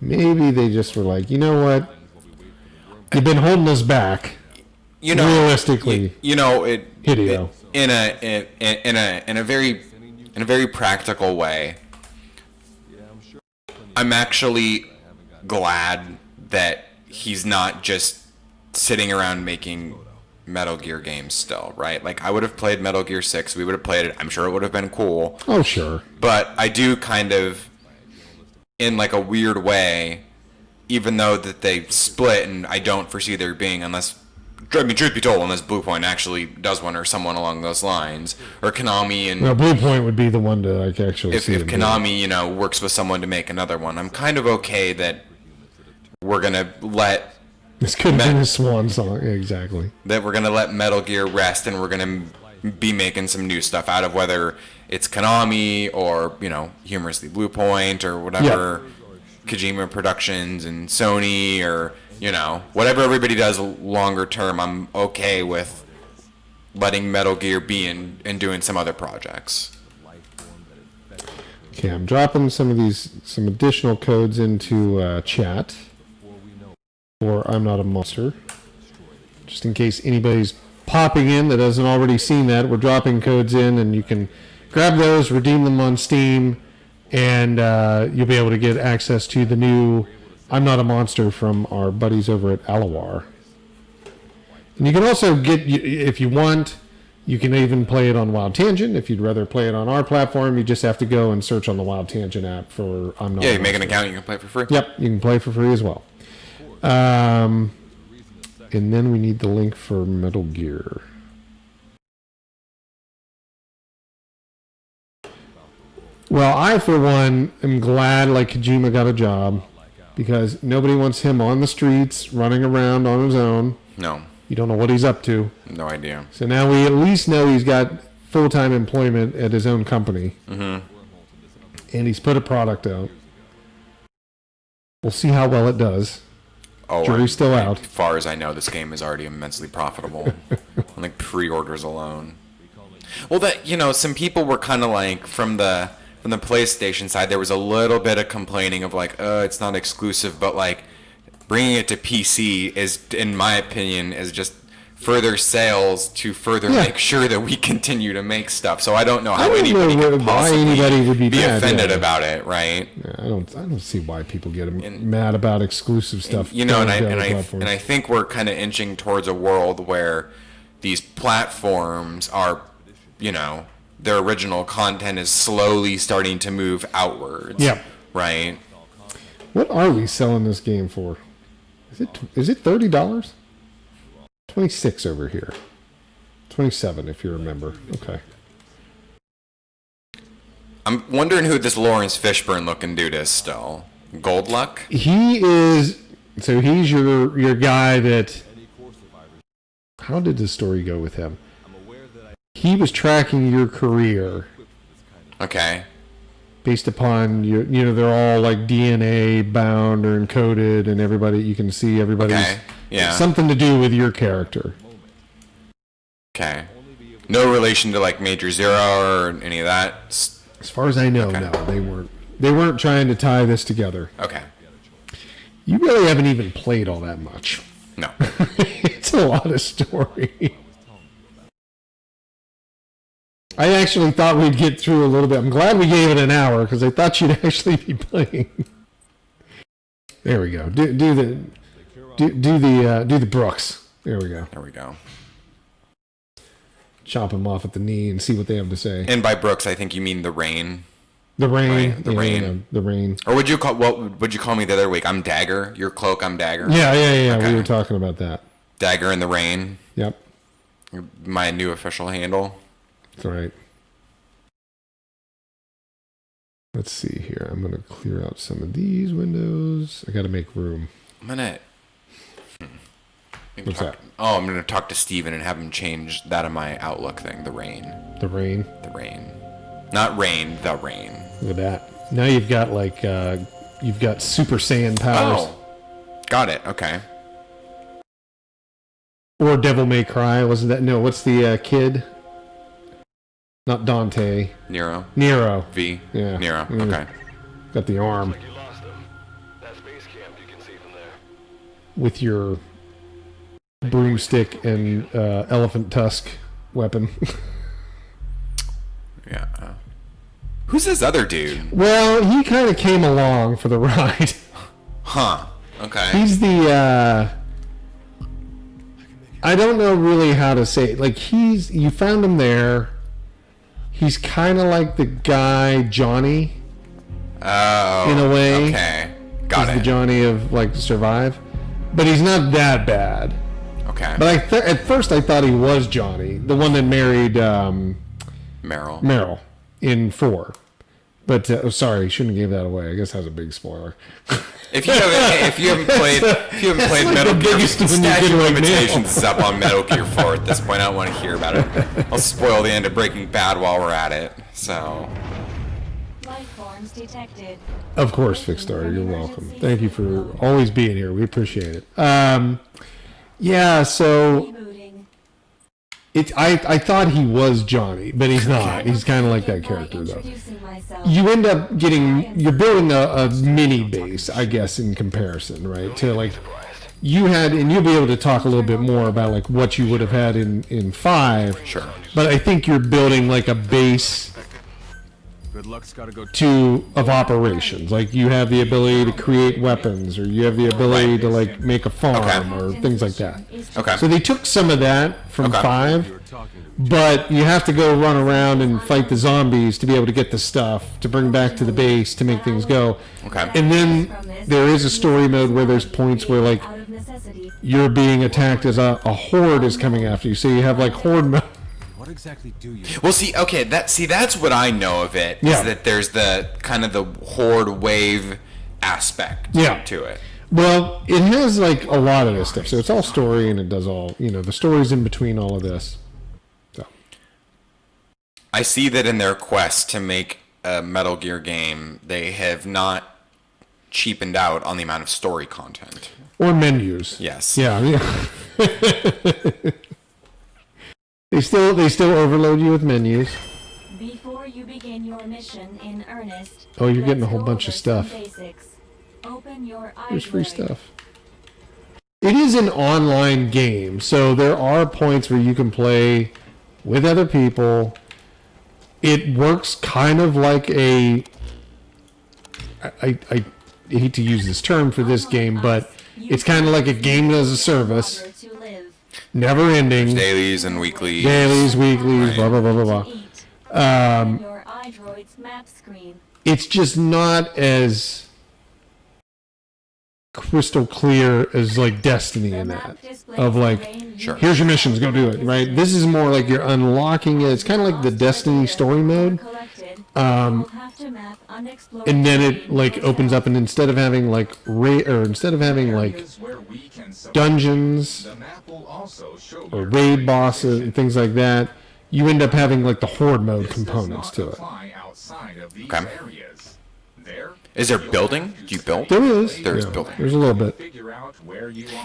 Maybe they just were like, you know what? You've been holding us back. You know, realistically, Hideo. In a very practical way, I'm actually glad that he's not just sitting around making Metal Gear games still, right? Like, I would have played Metal Gear 6, we would have played it, I'm sure it would have been cool. Oh, sure. But I do kind of, in like a weird way, even though that they split, and I don't foresee there being, unless, I mean, truth be told, unless Bluepoint actually does one or someone along those lines, or Konami and... Well, Bluepoint would be the one to like actually see if it Konami, you know, works with someone to make another one, I'm kind of okay that we're gonna let... This could have been a swan song, exactly. That we're gonna let Metal Gear rest, and we're gonna be making some new stuff out of, whether it's Konami or, you know, humorously Bluepoint or whatever, Kojima Productions and Sony, or, you know, whatever everybody does longer term. I'm okay with letting Metal Gear be and doing some other projects. Okay, I'm dropping some additional codes into chat. Or I'm Not a Monster. Just in case anybody's popping in that hasn't already seen that, we're dropping codes in, and you can grab those, redeem them on Steam, and you'll be able to get access to the new I'm Not a Monster from our buddies over at Alawar. And you can also get, if you want, you can even play it on WildTangent. If you'd rather play it on our platform, you just have to go and search on the WildTangent app for I'm Not a Monster. Yeah, you make an account, you can play for free. Yep, you can play for free as well. And then we need the link for Metal Gear. Well, I, for one, am glad like Kojima got a job, because nobody wants him on the streets, running around on his own. No. You don't know what he's up to. No idea. So now we at least know he's got full-time employment at his own company. Mm-hmm. And he's put a product out. We'll see how well it does. Oh, Jury's still out. As far as I know, this game is already immensely profitable. On like pre-orders alone. Well, that, you know, some people were kind of like, from the PlayStation side, there was a little bit of complaining of like, it's not exclusive, but like, bringing it to PC is, in my opinion, is just further sales to further make sure that we continue to make stuff. So I don't know how anybody could possibly would be mad, offended about it, right? Yeah, I don't see why people get mad about exclusive stuff. You know, and I think we're kind of inching towards a world where these platforms are, you know, their original content is slowly starting to move outwards. Yeah. Right. What are we selling this game for? Is it $30? 26 over here. 27 if you remember. Okay. I'm wondering who this Lawrence Fishburne looking dude is still. Gold Luck? He is, so he's your guy that, how did the story go with him? He was tracking your career. Okay. Based upon you know, they're all like DNA bound or encoded, and everybody, you can see everybody's something to do with your character. Okay. No relation to like Major Zero or any of that. As far as I know, no, they weren't. They weren't trying to tie this together. Okay. You really haven't even played all that much. No. It's a lot of story. I actually thought we'd get through a little bit. I'm glad we gave it an hour because I thought you'd actually be playing. There we go. Do the Brooks. There we go. There we go. Chop him off at the knee and see what they have to say. And by Brooks, I think you mean the Rain. The Rain. Right? The Rain. The Rain. Or would you call me the other week? I'm Dagger. Your cloak. I'm Dagger. Yeah. Okay. We were talking about that. Dagger in the Rain. Yep. My new official handle. That's right. Let's see here. I'm going to clear out some of these windows. I got to make room. I'm going to... What's that? Oh, I'm going to talk to Steven and have him change that in my Outlook thing. The Rain. The Rain? The Rain. Not Rain, the Rain. Look at that. Now you've got like, you've got Super Saiyan powers. Oh. Got it. Okay. Or Devil May Cry. Wasn't that? No, what's the kid? Not Dante. Nero. V. Yeah. Nero. Okay. Got the arm. Looks like you lost him. That's base camp, you can see from there. With your broomstick and elephant tusk weapon. Yeah. Who's this other dude? Well, he kind of came along for the ride. Huh. Okay. He's the, I don't know really how to say it. Like, you found him there. He's kind of like the guy Johnny. Oh. In a way. Okay. Got it. The Johnny of, like, Survive. But he's not that bad. Okay. But at first I thought he was Johnny, the one that married Meryl in 4. But sorry, shouldn't have gave that away. I guess that was a big spoiler. If you haven't played like Metal the Gear, biggest one you statute get of right now. limitations is up on Metal Gear 4 at this point. I don't want to hear about it. I'll spoil the end of Breaking Bad while we're at it. So. Life forms detected. Of course, Fixstar, you're welcome. Thank you for always being here. We appreciate it. Yeah, so I thought he was Johnny, but he's not. He's kind of like that character, though. You end up you're building a mini base, I guess, in comparison, right? To like, and you'll be able to talk a little bit more about like what you would have had in 5. Sure. But I think you're building like a base of operations. Like you have the ability to create weapons, or you have the ability to like make a farm or things like that. Okay. So they took some of that from 5, but you have to go run around and fight the zombies to be able to get the stuff to bring back to the base to make things go. Okay. And then there is a story mode where there's points where like you're being attacked as a horde is coming after you. So you have like horde mode. What exactly do you? Well, that's what I know of it. Yeah. Is that there's the kind of the horde wave aspect to it. Well, it has like a lot of this stuff. So it's all story, and it does all, the stories in between all of this. So I see that in their quest to make a Metal Gear game, they have not cheapened out on the amount of story content. Or menus. Yes. Yeah. They still overload you with menus. Before you begin your mission in earnest. Oh, you're getting a whole bunch of stuff. Basics. Open your There's free iPad. stuff. It is an online game, so there are points where you can play with other people. It works kind of like a... I hate to use this term for this game, but it's kind of like a game as a service. Never ending. Dailies and weeklies. Dailies, weeklies, blah, blah, blah, blah, blah. Your iDroid's map screen. It's just not as crystal clear as like Destiny in that. Of like, here's your missions, go do it, right? This is more like you're unlocking it. It's kind of like the Destiny story mode. And then it like opens up, and instead of having like dungeons or raid bosses and things like that, you end up having like the horde mode components to it. Okay. Is there building? Do you build? There is. There's Yeah, building. there's a little bit.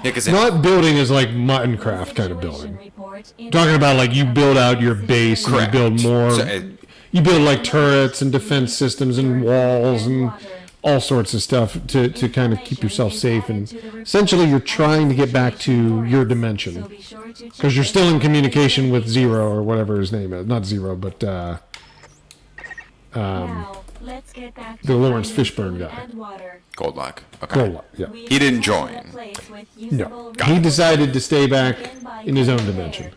Yeah, 'cause Not building is like Minecraft kind of building. Talking about like you build out your base and you Correct. build more. So You build like turrets and defense systems and walls and all sorts of stuff to kind of keep yourself safe. And essentially you're trying to get back to your dimension. Because you're still in communication with Zero or whatever his name is. Not Zero, but the Lawrence Fishburne guy. Goldlock. Okay. Goldlock, yeah. He didn't join. No. He decided to stay back in his own dimension.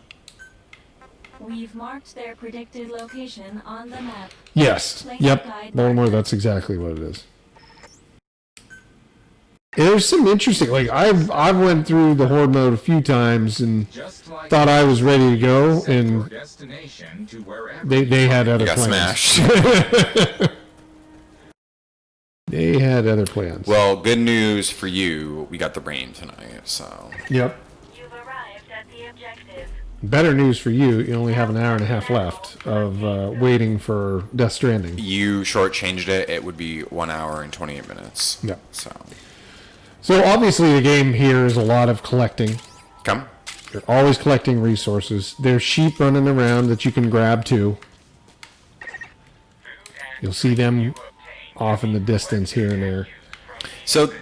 We've marked their predicted location on the map. Yes. Yep. Baltimore, that's exactly what it is. There's some interesting, like I've went through the horde mode a few times and thought I was ready to go, and they had other You got plans. smashed. They had other plans. Well, good news for you. We got the rain tonight, so. Yep. You've arrived at the objective. Better news for you. You only have an hour and a half left of waiting for Death Stranding. You shortchanged it. It would be 1 hour and 28 minutes. Yep. So obviously the game here is a lot of collecting. come. You're always collecting resources. There's sheep running around that you can grab too. You'll see them off in the distance here and there. So,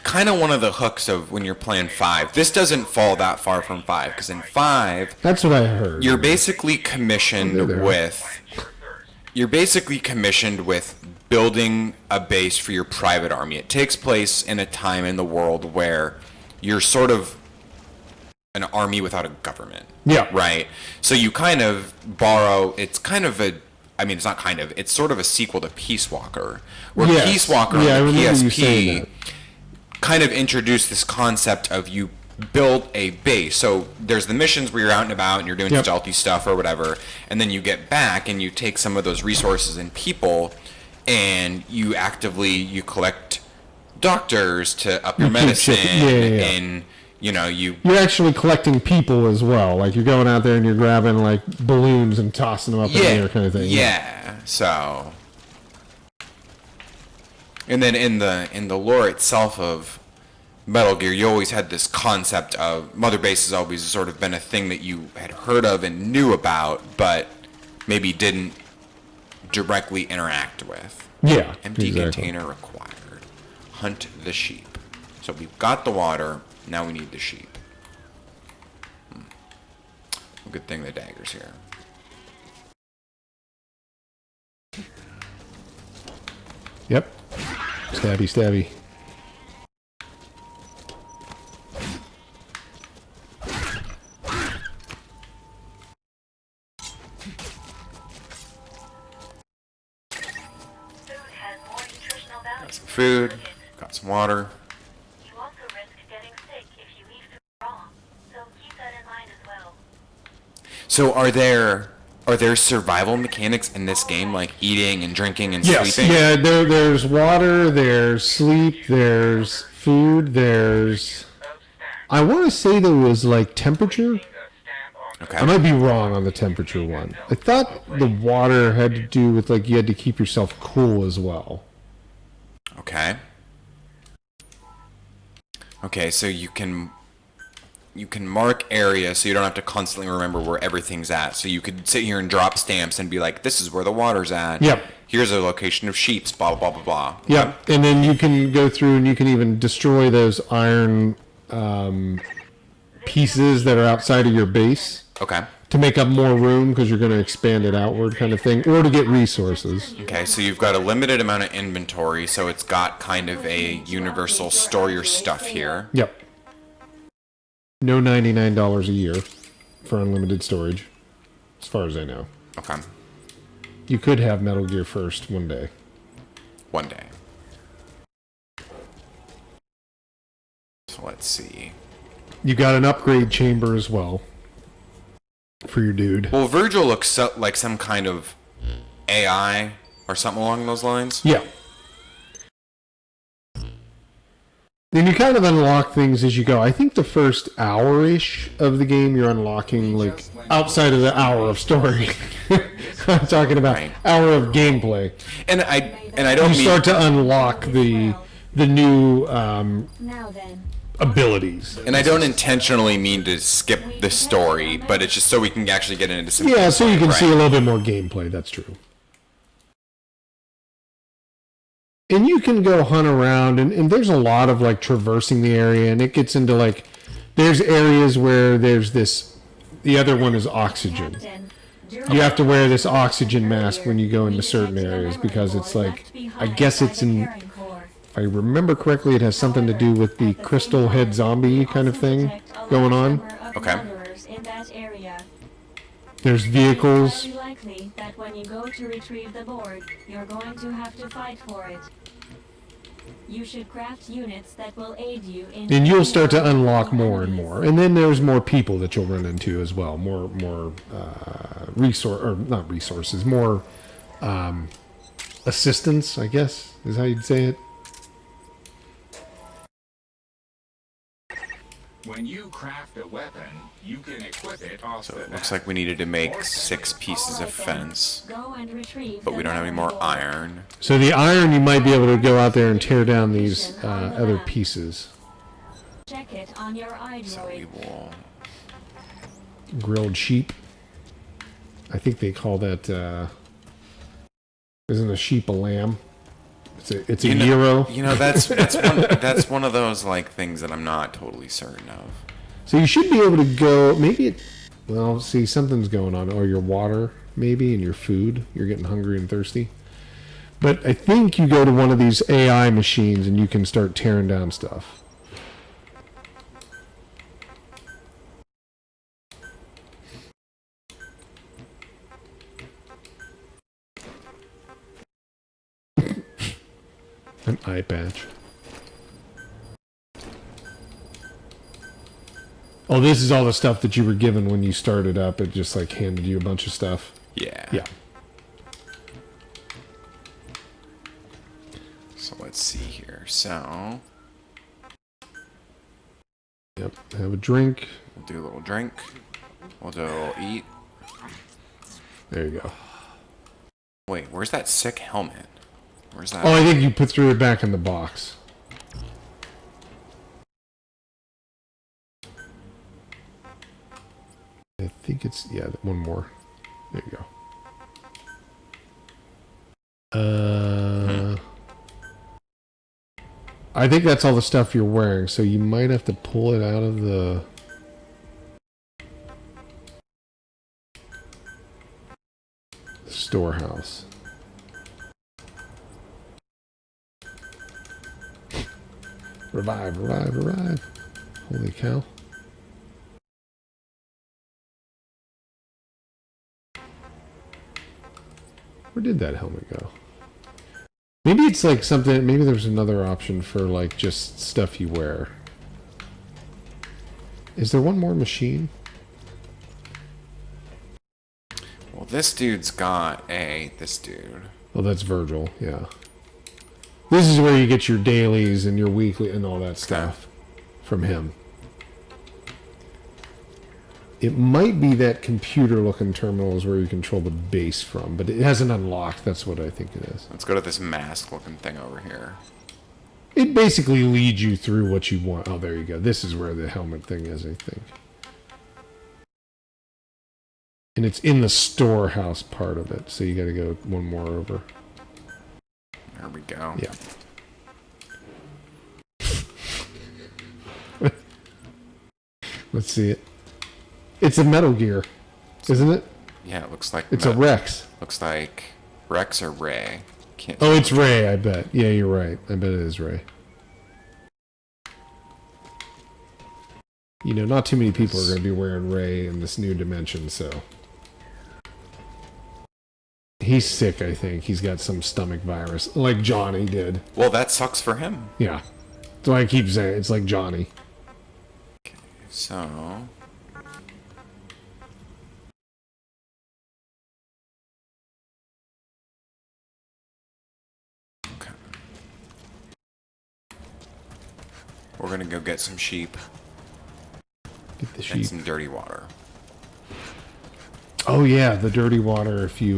kind of one of the hooks of when you're playing 5. This doesn't fall that far from 5, because in 5, That's what I heard. you're basically commissioned with building a base for your private army. It takes place in a time in the world where you're sort of an army without a government. Yeah. Right? So you kind of borrow, it's kind of a, I mean, it's not kind of, it's sort of a sequel to Peace Walker, where Yes. Peace Walker Yeah, I on the remember you saying PSP that. kind of introduced this concept of you build a base. So there's the missions where you're out and about and you're doing Yep. stealthy stuff or whatever, and then you get back and you take some of those resources and people, and you actively collect doctors to up your You keep medicine, shipping. Yeah. and you're actually collecting people as well. Like you're going out there and you're grabbing like balloons and tossing them up in the air kind of thing. Yeah. So, and then in the lore itself of Metal Gear, you always had this concept of Mother Base has always sort of been a thing that you had heard of and knew about, but maybe didn't directly interact with. Yeah. Empty exactly. container required. Hunt the sheep. So we've got the water. Now we need the sheep. Good thing the dagger's here. Yep. Stabby, stabby. Got some food. Got some water. You also risk getting sick if you eat food raw, so keep that in mind as well. So are there survival mechanics in this game, like eating and drinking and Yes. sleeping? Yeah. There's water. There's sleep. There's food. There's. I want to say there was like temperature. Okay. I might be wrong on the temperature one. I thought the water had to do with like you had to keep yourself cool as well. Okay. Okay, so you can mark areas so you don't have to constantly remember where everything's at. So you could sit here and drop stamps and be like, this is where the water's at. Yep. Here's a location of sheep, blah, blah, blah, blah. Yeah, and then you can go through and you can even destroy those iron pieces that are outside of your base Okay. to make up more room because you're going to expand it outward, kind of thing, or to get resources. Okay, so you've got a limited amount of inventory, so it's got kind of a universal store your stuff here. Yep. No $99 a year for unlimited storage, as far as I know. Okay. You could have Metal Gear first one day. One day. So let's see. You got an upgrade chamber as well for your dude. Well, Virgil looks like some kind of AI or something along those lines. Yeah. Then you kind of unlock things as you go. I think the first hour-ish of the game, you're unlocking, like, outside of the hour of story. I'm talking about hour of gameplay. And I don't You start to unlock the new Now then. abilities. And I don't intentionally mean to skip the story, but it's just so we can actually get into some. Yeah, so you can right. see a little bit more gameplay. That's true. And you can go hunt around, and there's a lot of, like, traversing the area, and it gets into, like, there's areas where there's this, the other one is oxygen. You have to wear this oxygen mask when you go into certain areas, because it's like, I guess it's in, if I remember correctly, it has something to do with the crystal head zombie kind of thing going on. Okay. There's vehicles. It's highly likely that when you go to retrieve the board, you're going to have to fight for it. You should craft units that will aid you in. And you'll start to unlock more and more, and then there's more people that you'll run into as well. More not resources, more assistance, I guess is how you'd say it. When you craft a weapon, you can equip it off So the it looks map. like we needed to make 6 pieces of fence, Go and retrieve but we don't have any more iron. So the iron, you might be able to go out there and tear down these other pieces. Check it on your So we iDroid. will. Grilled sheep. I think they call that. Isn't a sheep a lamb? It's a gyro. You know, that's one of those like things that I'm not totally certain of. So you should be able to go. Maybe it. Well, see, something's going on. Or your water, maybe, and your food. You're getting hungry and thirsty. But I think you go to one of these AI machines and you can start tearing down stuff. An eye patch. Oh, this is all the stuff that you were given when you started up. It just like handed you a bunch of stuff. Yeah. Yeah. So let's see here. So Yep. Have a drink. we'll do a little drink. We'll do a little eat. There you go. Wait, where's that sick helmet? Where's that? Oh, I think you threw it back in the box. I think it's, yeah, one more. There you go. I think that's all the stuff you're wearing, so you might have to pull it out of the... storehouse. Revive, revive, revive. Holy cow. Where did that helmet go? Maybe it's like something, maybe there's another option for like just stuff you wear. Is there one more machine? Well, this dude's got this dude. Oh, that's Virgil, yeah. This is where you get your dailies and your weekly and all that stuff from him. It might be that computer-looking terminal is where you control the base from, but it hasn't unlocked. That's what I think it is. Let's go to this mask-looking thing over here. It basically leads you through what you want. Oh, there you go. This is where the helmet thing is, I think. And it's in the storehouse part of it, so you got to go one more over. There we go. Yeah. Let's see it. It's a Metal Gear, isn't it? Yeah, it looks like It's a Rex. Looks like Rex or Ray. Can't. Oh, it's Ray, I bet. Yeah, you're right. I bet it is Ray. You know, not too many people are going to be wearing Ray in this new dimension, so... He's sick, I think. He's got some stomach virus, like Johnny did. Well, that sucks for him. Yeah. That's why I keep saying it's like Johnny. Okay, so... Okay. We're gonna go get some sheep. Get the And sheep. some dirty water. Oh, yeah, the dirty water. If you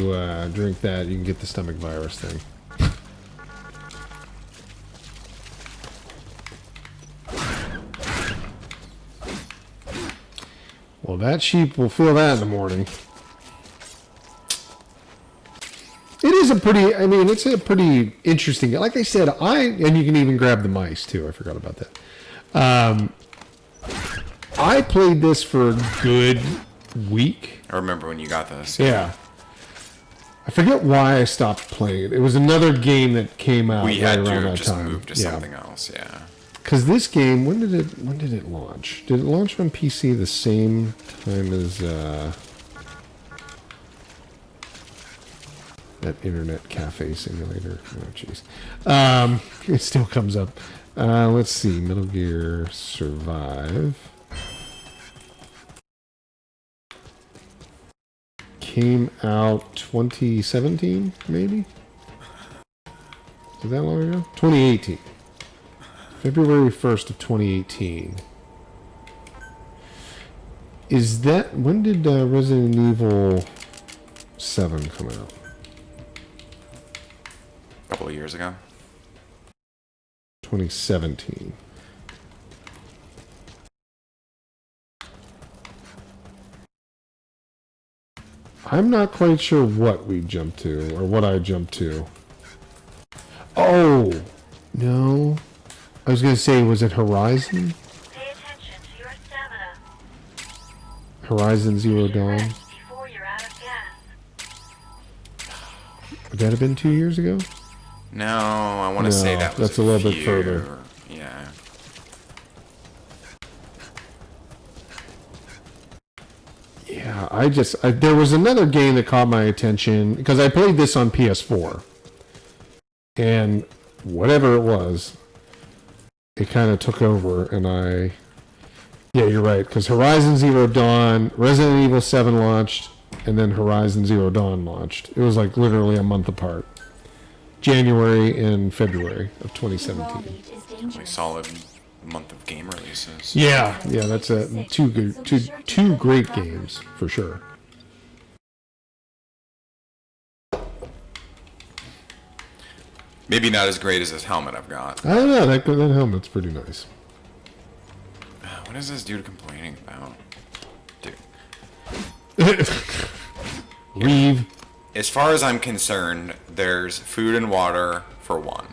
drink that, you can get the stomach virus thing. Well, that sheep will feel that in the morning. It is a pretty, I mean, it's a pretty interesting, like I said, and you can even grab the mice too, I forgot about that. I played this for a good week. I remember when you got this. Yeah. I forget why I stopped playing it. It was another game that came out We had right around to that just time. move to something else, yeah. Because this game, when did it launch? Did it launch on PC the same time as that internet cafe simulator? Oh, jeez. It still comes up. Let's see. Metal Gear Survive. Came out 2017, maybe? Is that long ago? 2018. February 1st of 2018. Is that... When did Resident Evil 7 come out? A couple of years ago. 2017. I'm not quite sure what we jumped to, or what I jumped to. Oh! No. I was going to say, was it Horizon? Pay attention to your stamina. Horizon Zero Dawn? Before you're out of gas. Would that have been 2 years ago? No, I want to say that was that's a little bit further. Yeah. Yeah, there was another game that caught my attention, because I played this on PS4. And whatever it was, it kind of took over, and yeah, you're right, because Horizon Zero Dawn, Resident Evil 7 launched, and then Horizon Zero Dawn launched. It was like literally a month apart. January and February of 2017. A solid month of game releases. Yeah, that's two great games for sure. Maybe not as great as this helmet I've got. I don't know, that helmet's pretty nice. What is this dude complaining about? Dude. Reeve. As far as I'm concerned, there's food and water for one.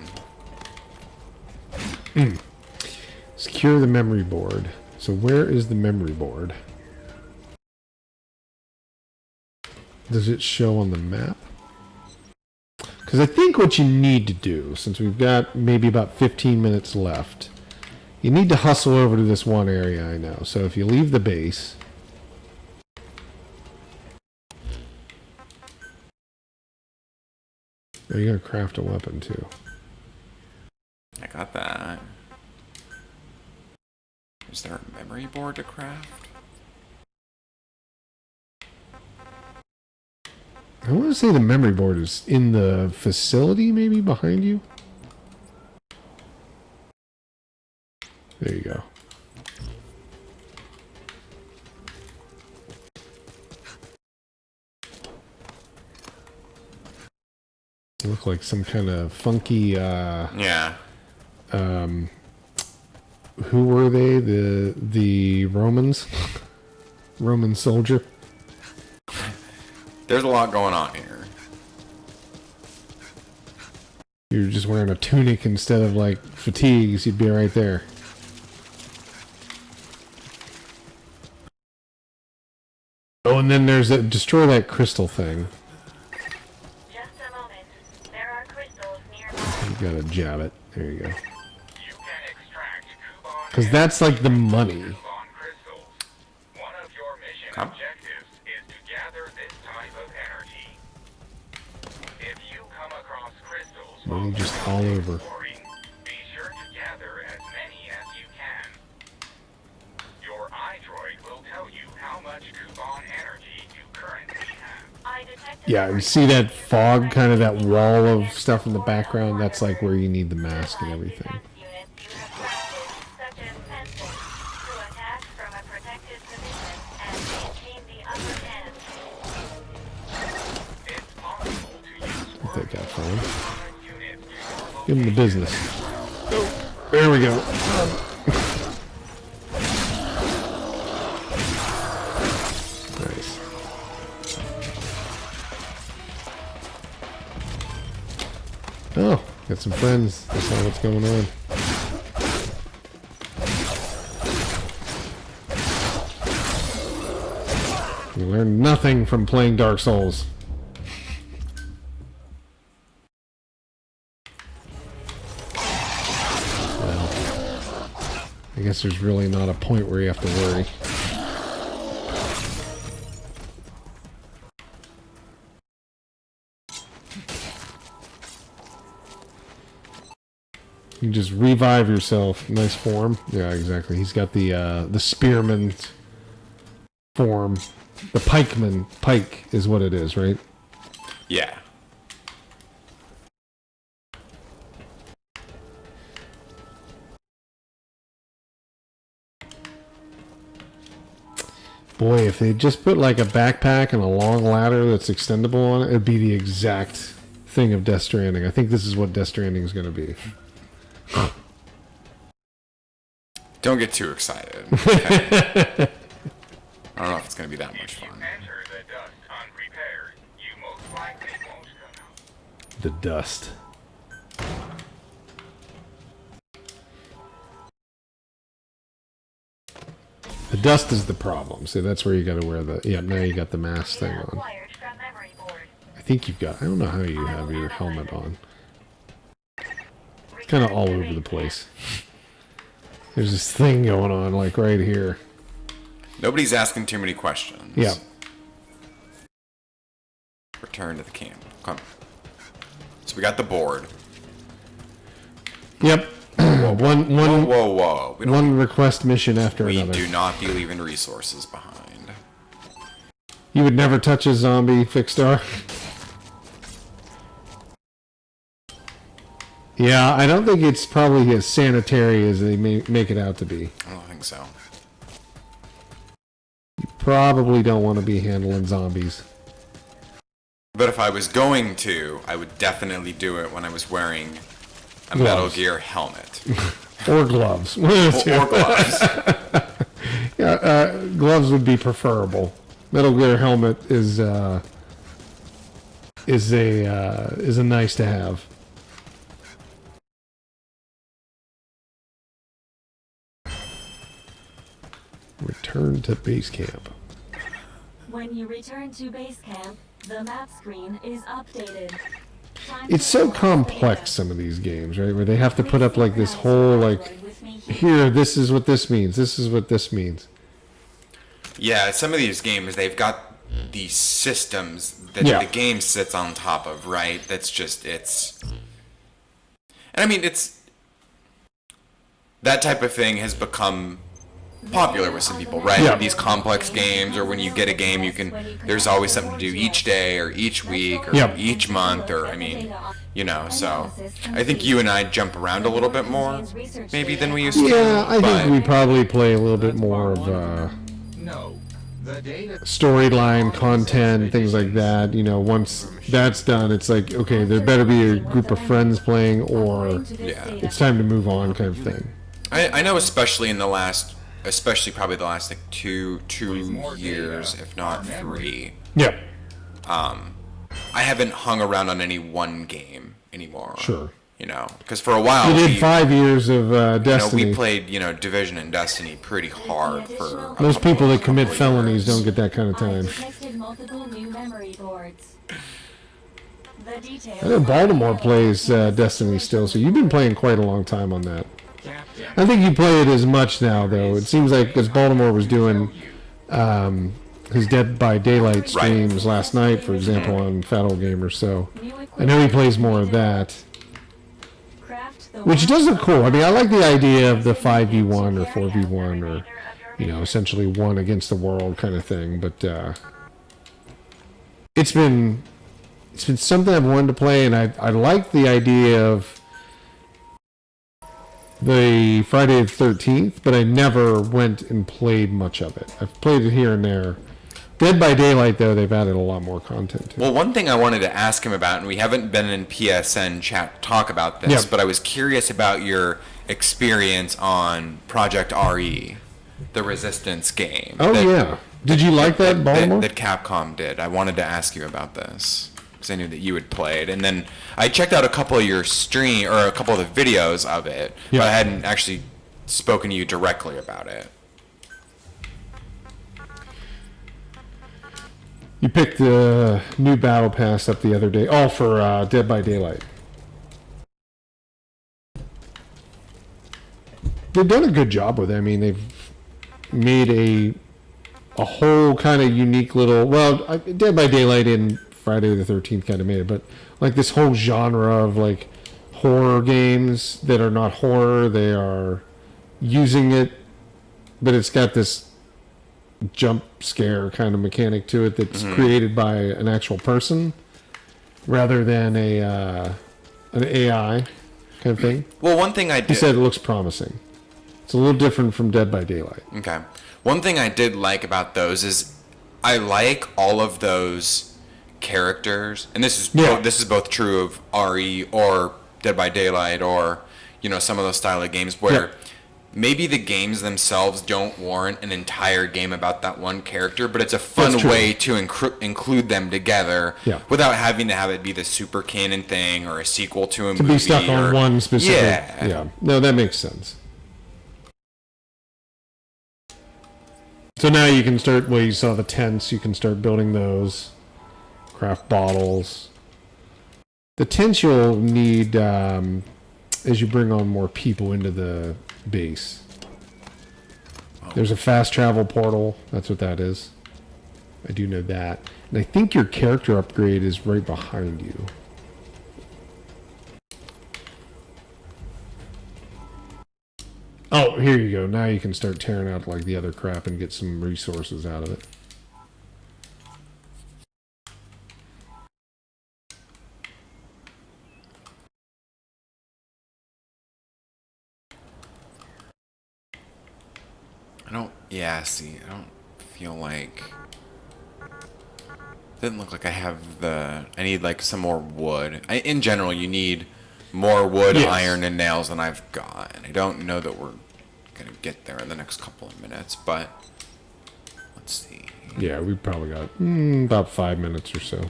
Secure the memory board. So where is the memory board? Does it show on the map? Because I think what you need to do, since we've got maybe about 15 minutes left, you need to hustle over to this one area I know. So if you leave the base... Oh, you gotta craft a weapon too. I got that. Is there a memory board to craft? I want to say the memory board is in the facility, maybe behind you. There you go. You look like some kind of funky, Yeah. Who were they? The Romans? Roman soldier? There's a lot going on here. You're just wearing a tunic instead of like fatigues, you'd be right there. and then there's a destroy that crystal thing. Just a moment. There are crystals nearby. You gotta jab it. There you go. You can extract Kuban Because that's like the money. Kuban crystals. One of your mission Come. objectives is to gather this type of energy. If you come across crystals Money while just all over. exploring, be sure to gather as many as you can. Your iDroid will tell you how much Kuban energy you currently have. I detected Yeah, you see that fog, kind of that wall of stuff in the background? That's like where you need the mask and everything. units you have crafted, such as fencing, to attack from a protected position and maintain the upper end. It's possible to use If they got fine. units to Give them the business. There we go. Nice. Oh, got some friends. That's not what's going on. You learn nothing from playing Dark Souls. Well, I guess there's really not a point where you have to worry. You can just revive yourself. Nice form. Yeah, exactly. He's got the spearman form. The pikeman. Pike is what it is, right? Yeah. Boy, if they just put like a backpack and a long ladder that's extendable on it, it'd be the exact thing of Death Stranding. I think this is what Death Stranding is going to be. Don't get too excited. Okay? I don't know if it's going to be that much fun. enter the dust unprepared. You most likely won't come out. The dust. The dust is the problem. See, that's where you got to wear the... Yeah, now you got the mask thing on. Acquired from memory board. I think you've got... I don't know how you have your helmet on. It's kind of all over the place. There's this thing going on, like right here. Nobody's asking too many questions. Yeah. Return to the camp. Come. So we got the board. Yep. One Whoa. one request mission after We another. do not be leaving resources behind. You would never touch a zombie, Fixstar? Yeah, I don't think it's probably as sanitary as they make it out to be. I don't think so. You probably don't want to be handling zombies. But if I was going to, I would definitely do it when I was wearing a Metal Gear helmet. Or gloves. or gloves. Yeah, gloves would be preferable. Metal Gear helmet is a nice to have. Return to base camp. When you return to base camp, the map screen is updated. It's so complex, some of these games, right? Where they have to put up like this whole like, here, this is what this means. This is what this means. Yeah, some of these games, they've got these systems that Yeah. the game sits on top of, right? That's just, it's... And I mean, it's... That type of thing has become popular with some people, right? Yeah. These complex games, or when you get a game, you can... There's always something to do each day, or each week, or Yeah. each month, or, I mean... You know, so... I think you and I jump around a little bit more, maybe, than we used to. Yeah, I but- think we probably play a little bit more of No. The data storyline content, things like that. You know, once that's done, it's like, okay, there better be a group of friends playing, or Yeah. it's time to move on, kind of thing. I know, especially in the last, especially probably the last like two years, if not 3. Yeah, I haven't hung around on any one game anymore. sure. You know, because for a while You did 5 years of Destiny. we played Division and Destiny pretty hard for Most people that commit felonies don't get that kind of time. detected multiple new memory boards. The details I know Baltimore plays Destiny still, so you've been playing quite a long time on that. I think you play it as much now, though. It seems like because Baltimore was doing his Dead by Daylight streams last night, for example, on Fat Old Gamer, so I know he plays more of that. Which does look cool. I mean, I like the idea of the 5v1 or 4v1 or, essentially one against the world kind of thing. But it's been something I've wanted to play, and I like the idea of the Friday the 13th, but I never went and played much of it. I've played it here and there. Dead by Daylight, though, they've added a lot more content to it. Well, one thing I wanted to ask him about, and we haven't been in PSN chat to talk about this, but I was curious about your experience on Project RE, the Resistance game. Oh, yeah. Did you like that, Baltimore? That Capcom did. I wanted to ask you about this, because I knew that you had played. And then I checked out a couple of your a couple of the videos of it, but I hadn't actually spoken to you directly about it. You picked the new Battle Pass up the other day. Oh, for Dead by Daylight. They've done a good job with it. I mean, they've made a whole kind of unique little... Well, Dead by Daylight and Friday the 13th kind of made it, but like this whole genre of like horror games that are not horror, they are using it, but it's got this jump scare kind of mechanic to it that's created by an actual person rather than an AI kind of thing. Well, one thing I did... He said it looks promising. It's a little different from Dead by Daylight. Okay. One thing I did like about those is I like all of those characters, and this is both true of RE or Dead by Daylight or some of those style of games where maybe the games themselves don't warrant an entire game about that one character, but it's a fun way to include them together without having to have it be the super canon thing or a sequel to a movie. To be stuck on one specific... Yeah. No, that makes sense. So now you can start... Well, you saw the tents. You can start building those. Craft bottles. The tents you'll need as you bring on more people into the base. There's a fast travel portal. That's what that is. I do know that. And I think your character upgrade is right behind you. Oh, here you go. Now you can start tearing out like the other crap and get some resources out of it. I don't feel like... Doesn't look like I have I need like some more wood. In general, you need more wood, iron, and nails than I've got. And I don't know that we're going to get there in the next couple of minutes, but let's see. Yeah, we've probably got about 5 minutes or so.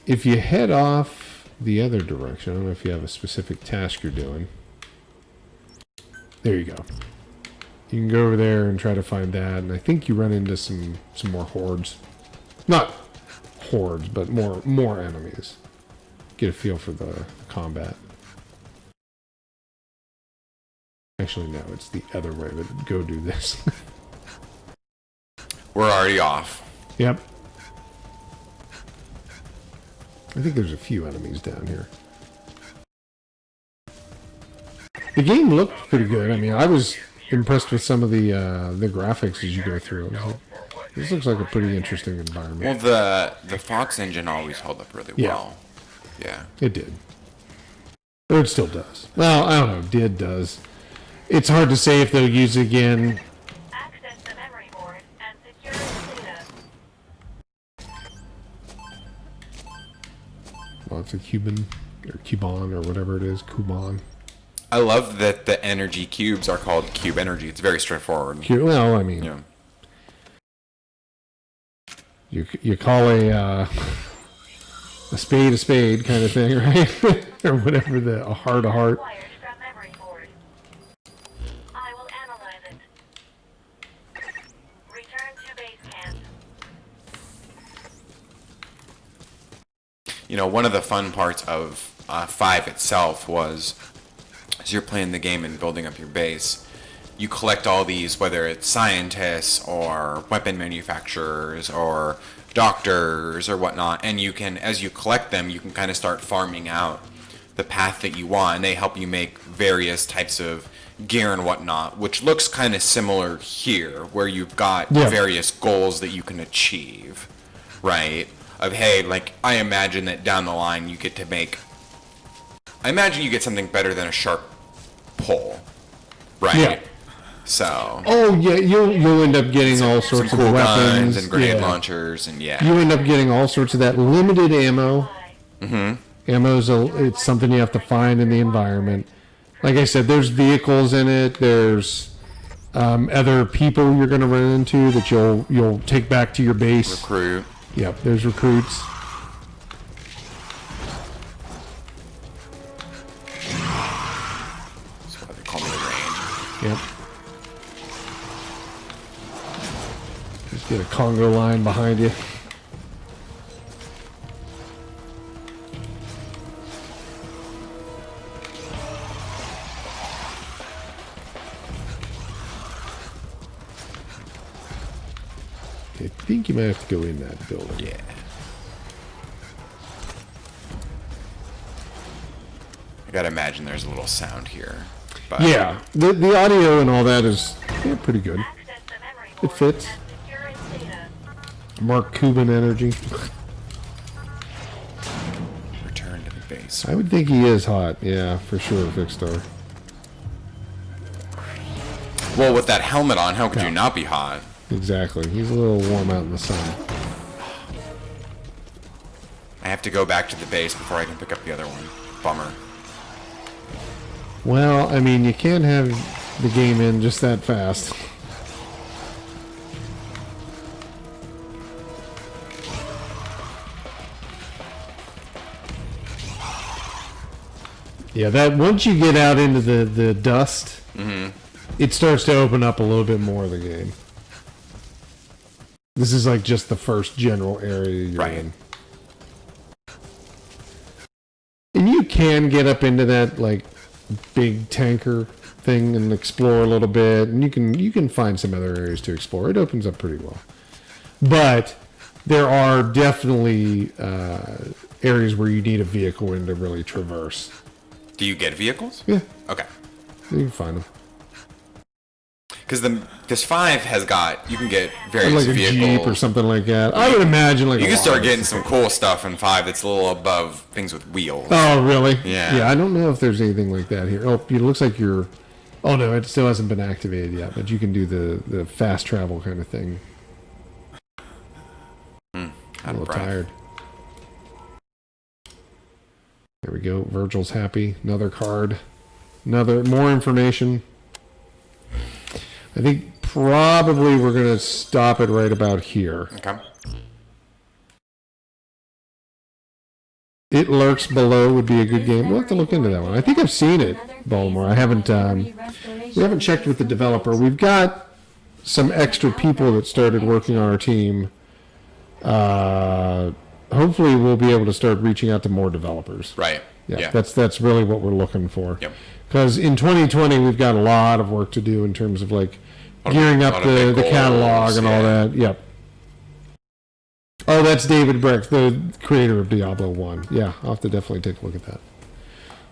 If you head off the other direction, I don't know if you have a specific task you're doing. There you go. You can go over there and try to find that, and I think you run into some more hordes. Not hordes, but more enemies. Get a feel for the combat. Actually, no, it's the other way, but go do this. We're already off. Yep. I think there's a few enemies down here. The game looked pretty good. I mean, I was impressed with some of the graphics as you go through. This looks like a pretty interesting environment. Well, the Fox engine always held up really well. Yeah. It did. Or it still does. Well, I don't know. Does. It's hard to say if they'll use it again. Access the memory board and secure the data. Well, it's a Cuban, or Cuban, or whatever it is. Cuban. I love that the energy cubes are called cube energy. It's very straightforward. Well, I mean... You call a a spade kind of thing, right? Or whatever, a heart a heart. Acquired from memory board. I will analyze it. Return to base camp. You know, one of the fun parts of 5 itself was, as you're playing the game and building up your base, you collect all these, whether it's scientists or weapon manufacturers or doctors or whatnot, and you can, as you collect them, you can kind of start farming out the path that you want, and they help you make various types of gear and whatnot, which looks kind of similar here, where you've got various goals that you can achieve, right? Of, hey, like, I imagine that down the line you get to make, I imagine you get something better than a sharp pole, right? Yeah. So. Oh yeah, you'll end up getting all sorts of cool weapons guns and grenade launchers, and you end up getting all sorts of that limited ammo. Ammo's it's something you have to find in the environment. Like I said, there's vehicles in it. There's other people you're going to run into that you'll take back to your base. Recruit. Yep, there's recruits. That's what they call me, the range. Yep. Just get a Congo line behind you. I think you might have to go in that building. Yeah. I gotta imagine there's a little sound here. But Yeah, the audio and all that is pretty good. Access the memory It board fits. and secure its data. Mark Cuban energy. return to the base. I would think he is hot. Yeah, for sure, Vicstar. Well, with that helmet on, how could you not be hot? Exactly. He's a little warm out in the sun. I have to go back to the base before I can pick up the other one. Bummer. Well, I mean, you can't have the game in just that fast. Yeah, that once you get out into the dust, it starts to open up a little bit more of the game. This is like just the first general area you're in. And you can get up into that like big tanker thing and explore a little bit, and you can find some other areas to explore. It opens up pretty well. But there are definitely areas where you need a vehicle in to really traverse. Do you get vehicles? Yeah. Okay. You can find them. Because this 5 has got, you can get various Like a vehicles. Jeep or something like that. I would imagine like you a can start lot. getting some cool stuff in 5 that's a little above things with wheels. Oh, really? Yeah. Yeah, I don't know if there's anything like that here. Oh, it looks like you're... Oh, no, it still hasn't been activated yet, but you can do the fast travel kind of thing. A little tired. There we go. Virgil's happy. Another card. More information. I think probably we're going to stop it right about here. Okay. It Lurks Below would be a good game. We'll have to look into that one. I think I've seen it, Baltimore. I haven't. We haven't checked with the developer. We've got some extra people that started working on our team. Hopefully, we'll be able to start reaching out to more developers. Right. Yeah. That's really what we're looking for. Yep. Because in 2020, we've got a lot of work to do in terms of like gearing up the catalog and all that. Yep. Oh, that's David Brecht, the creator of Diablo 1. Yeah, I'll have to definitely take a look at that.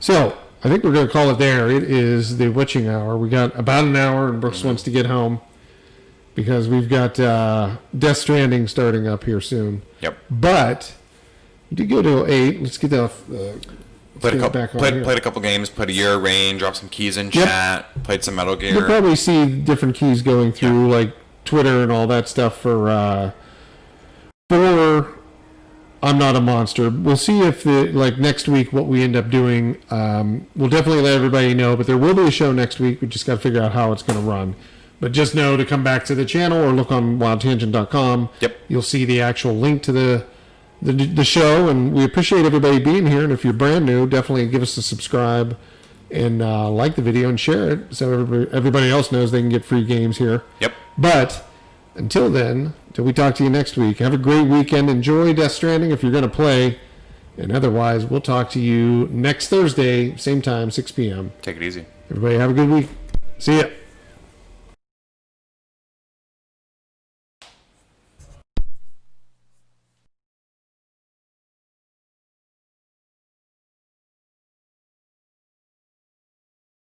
So, I think we're going to call it there. It is the witching hour. We got about an hour, and Brooks wants to get home because we've got Death Stranding starting up here soon. Yep. But we did go to 8. Let's get the... Played a couple games, played a year range, dropped some keys in Yep. chat, played some Metal Gear. You'll probably see different keys going through, like Twitter and all that stuff for I'm Not a Monster. We'll see if next week what we end up doing. We'll definitely let everybody know, but there will be a show next week. We just got to figure out how it's going to run. But just know to come back to the channel or look on WildTangent.com. Yep. You'll see the actual link to the the show, and we appreciate everybody being here. And if you're brand new, definitely give us a subscribe and like the video and share it so everybody else knows they can get free games here. Yep. But until then, till we talk to you next week, have a great weekend. Enjoy Death Stranding if you're going to play. And otherwise, we'll talk to you next Thursday, same time, 6 p.m. Take it easy. Everybody have a good week. See ya.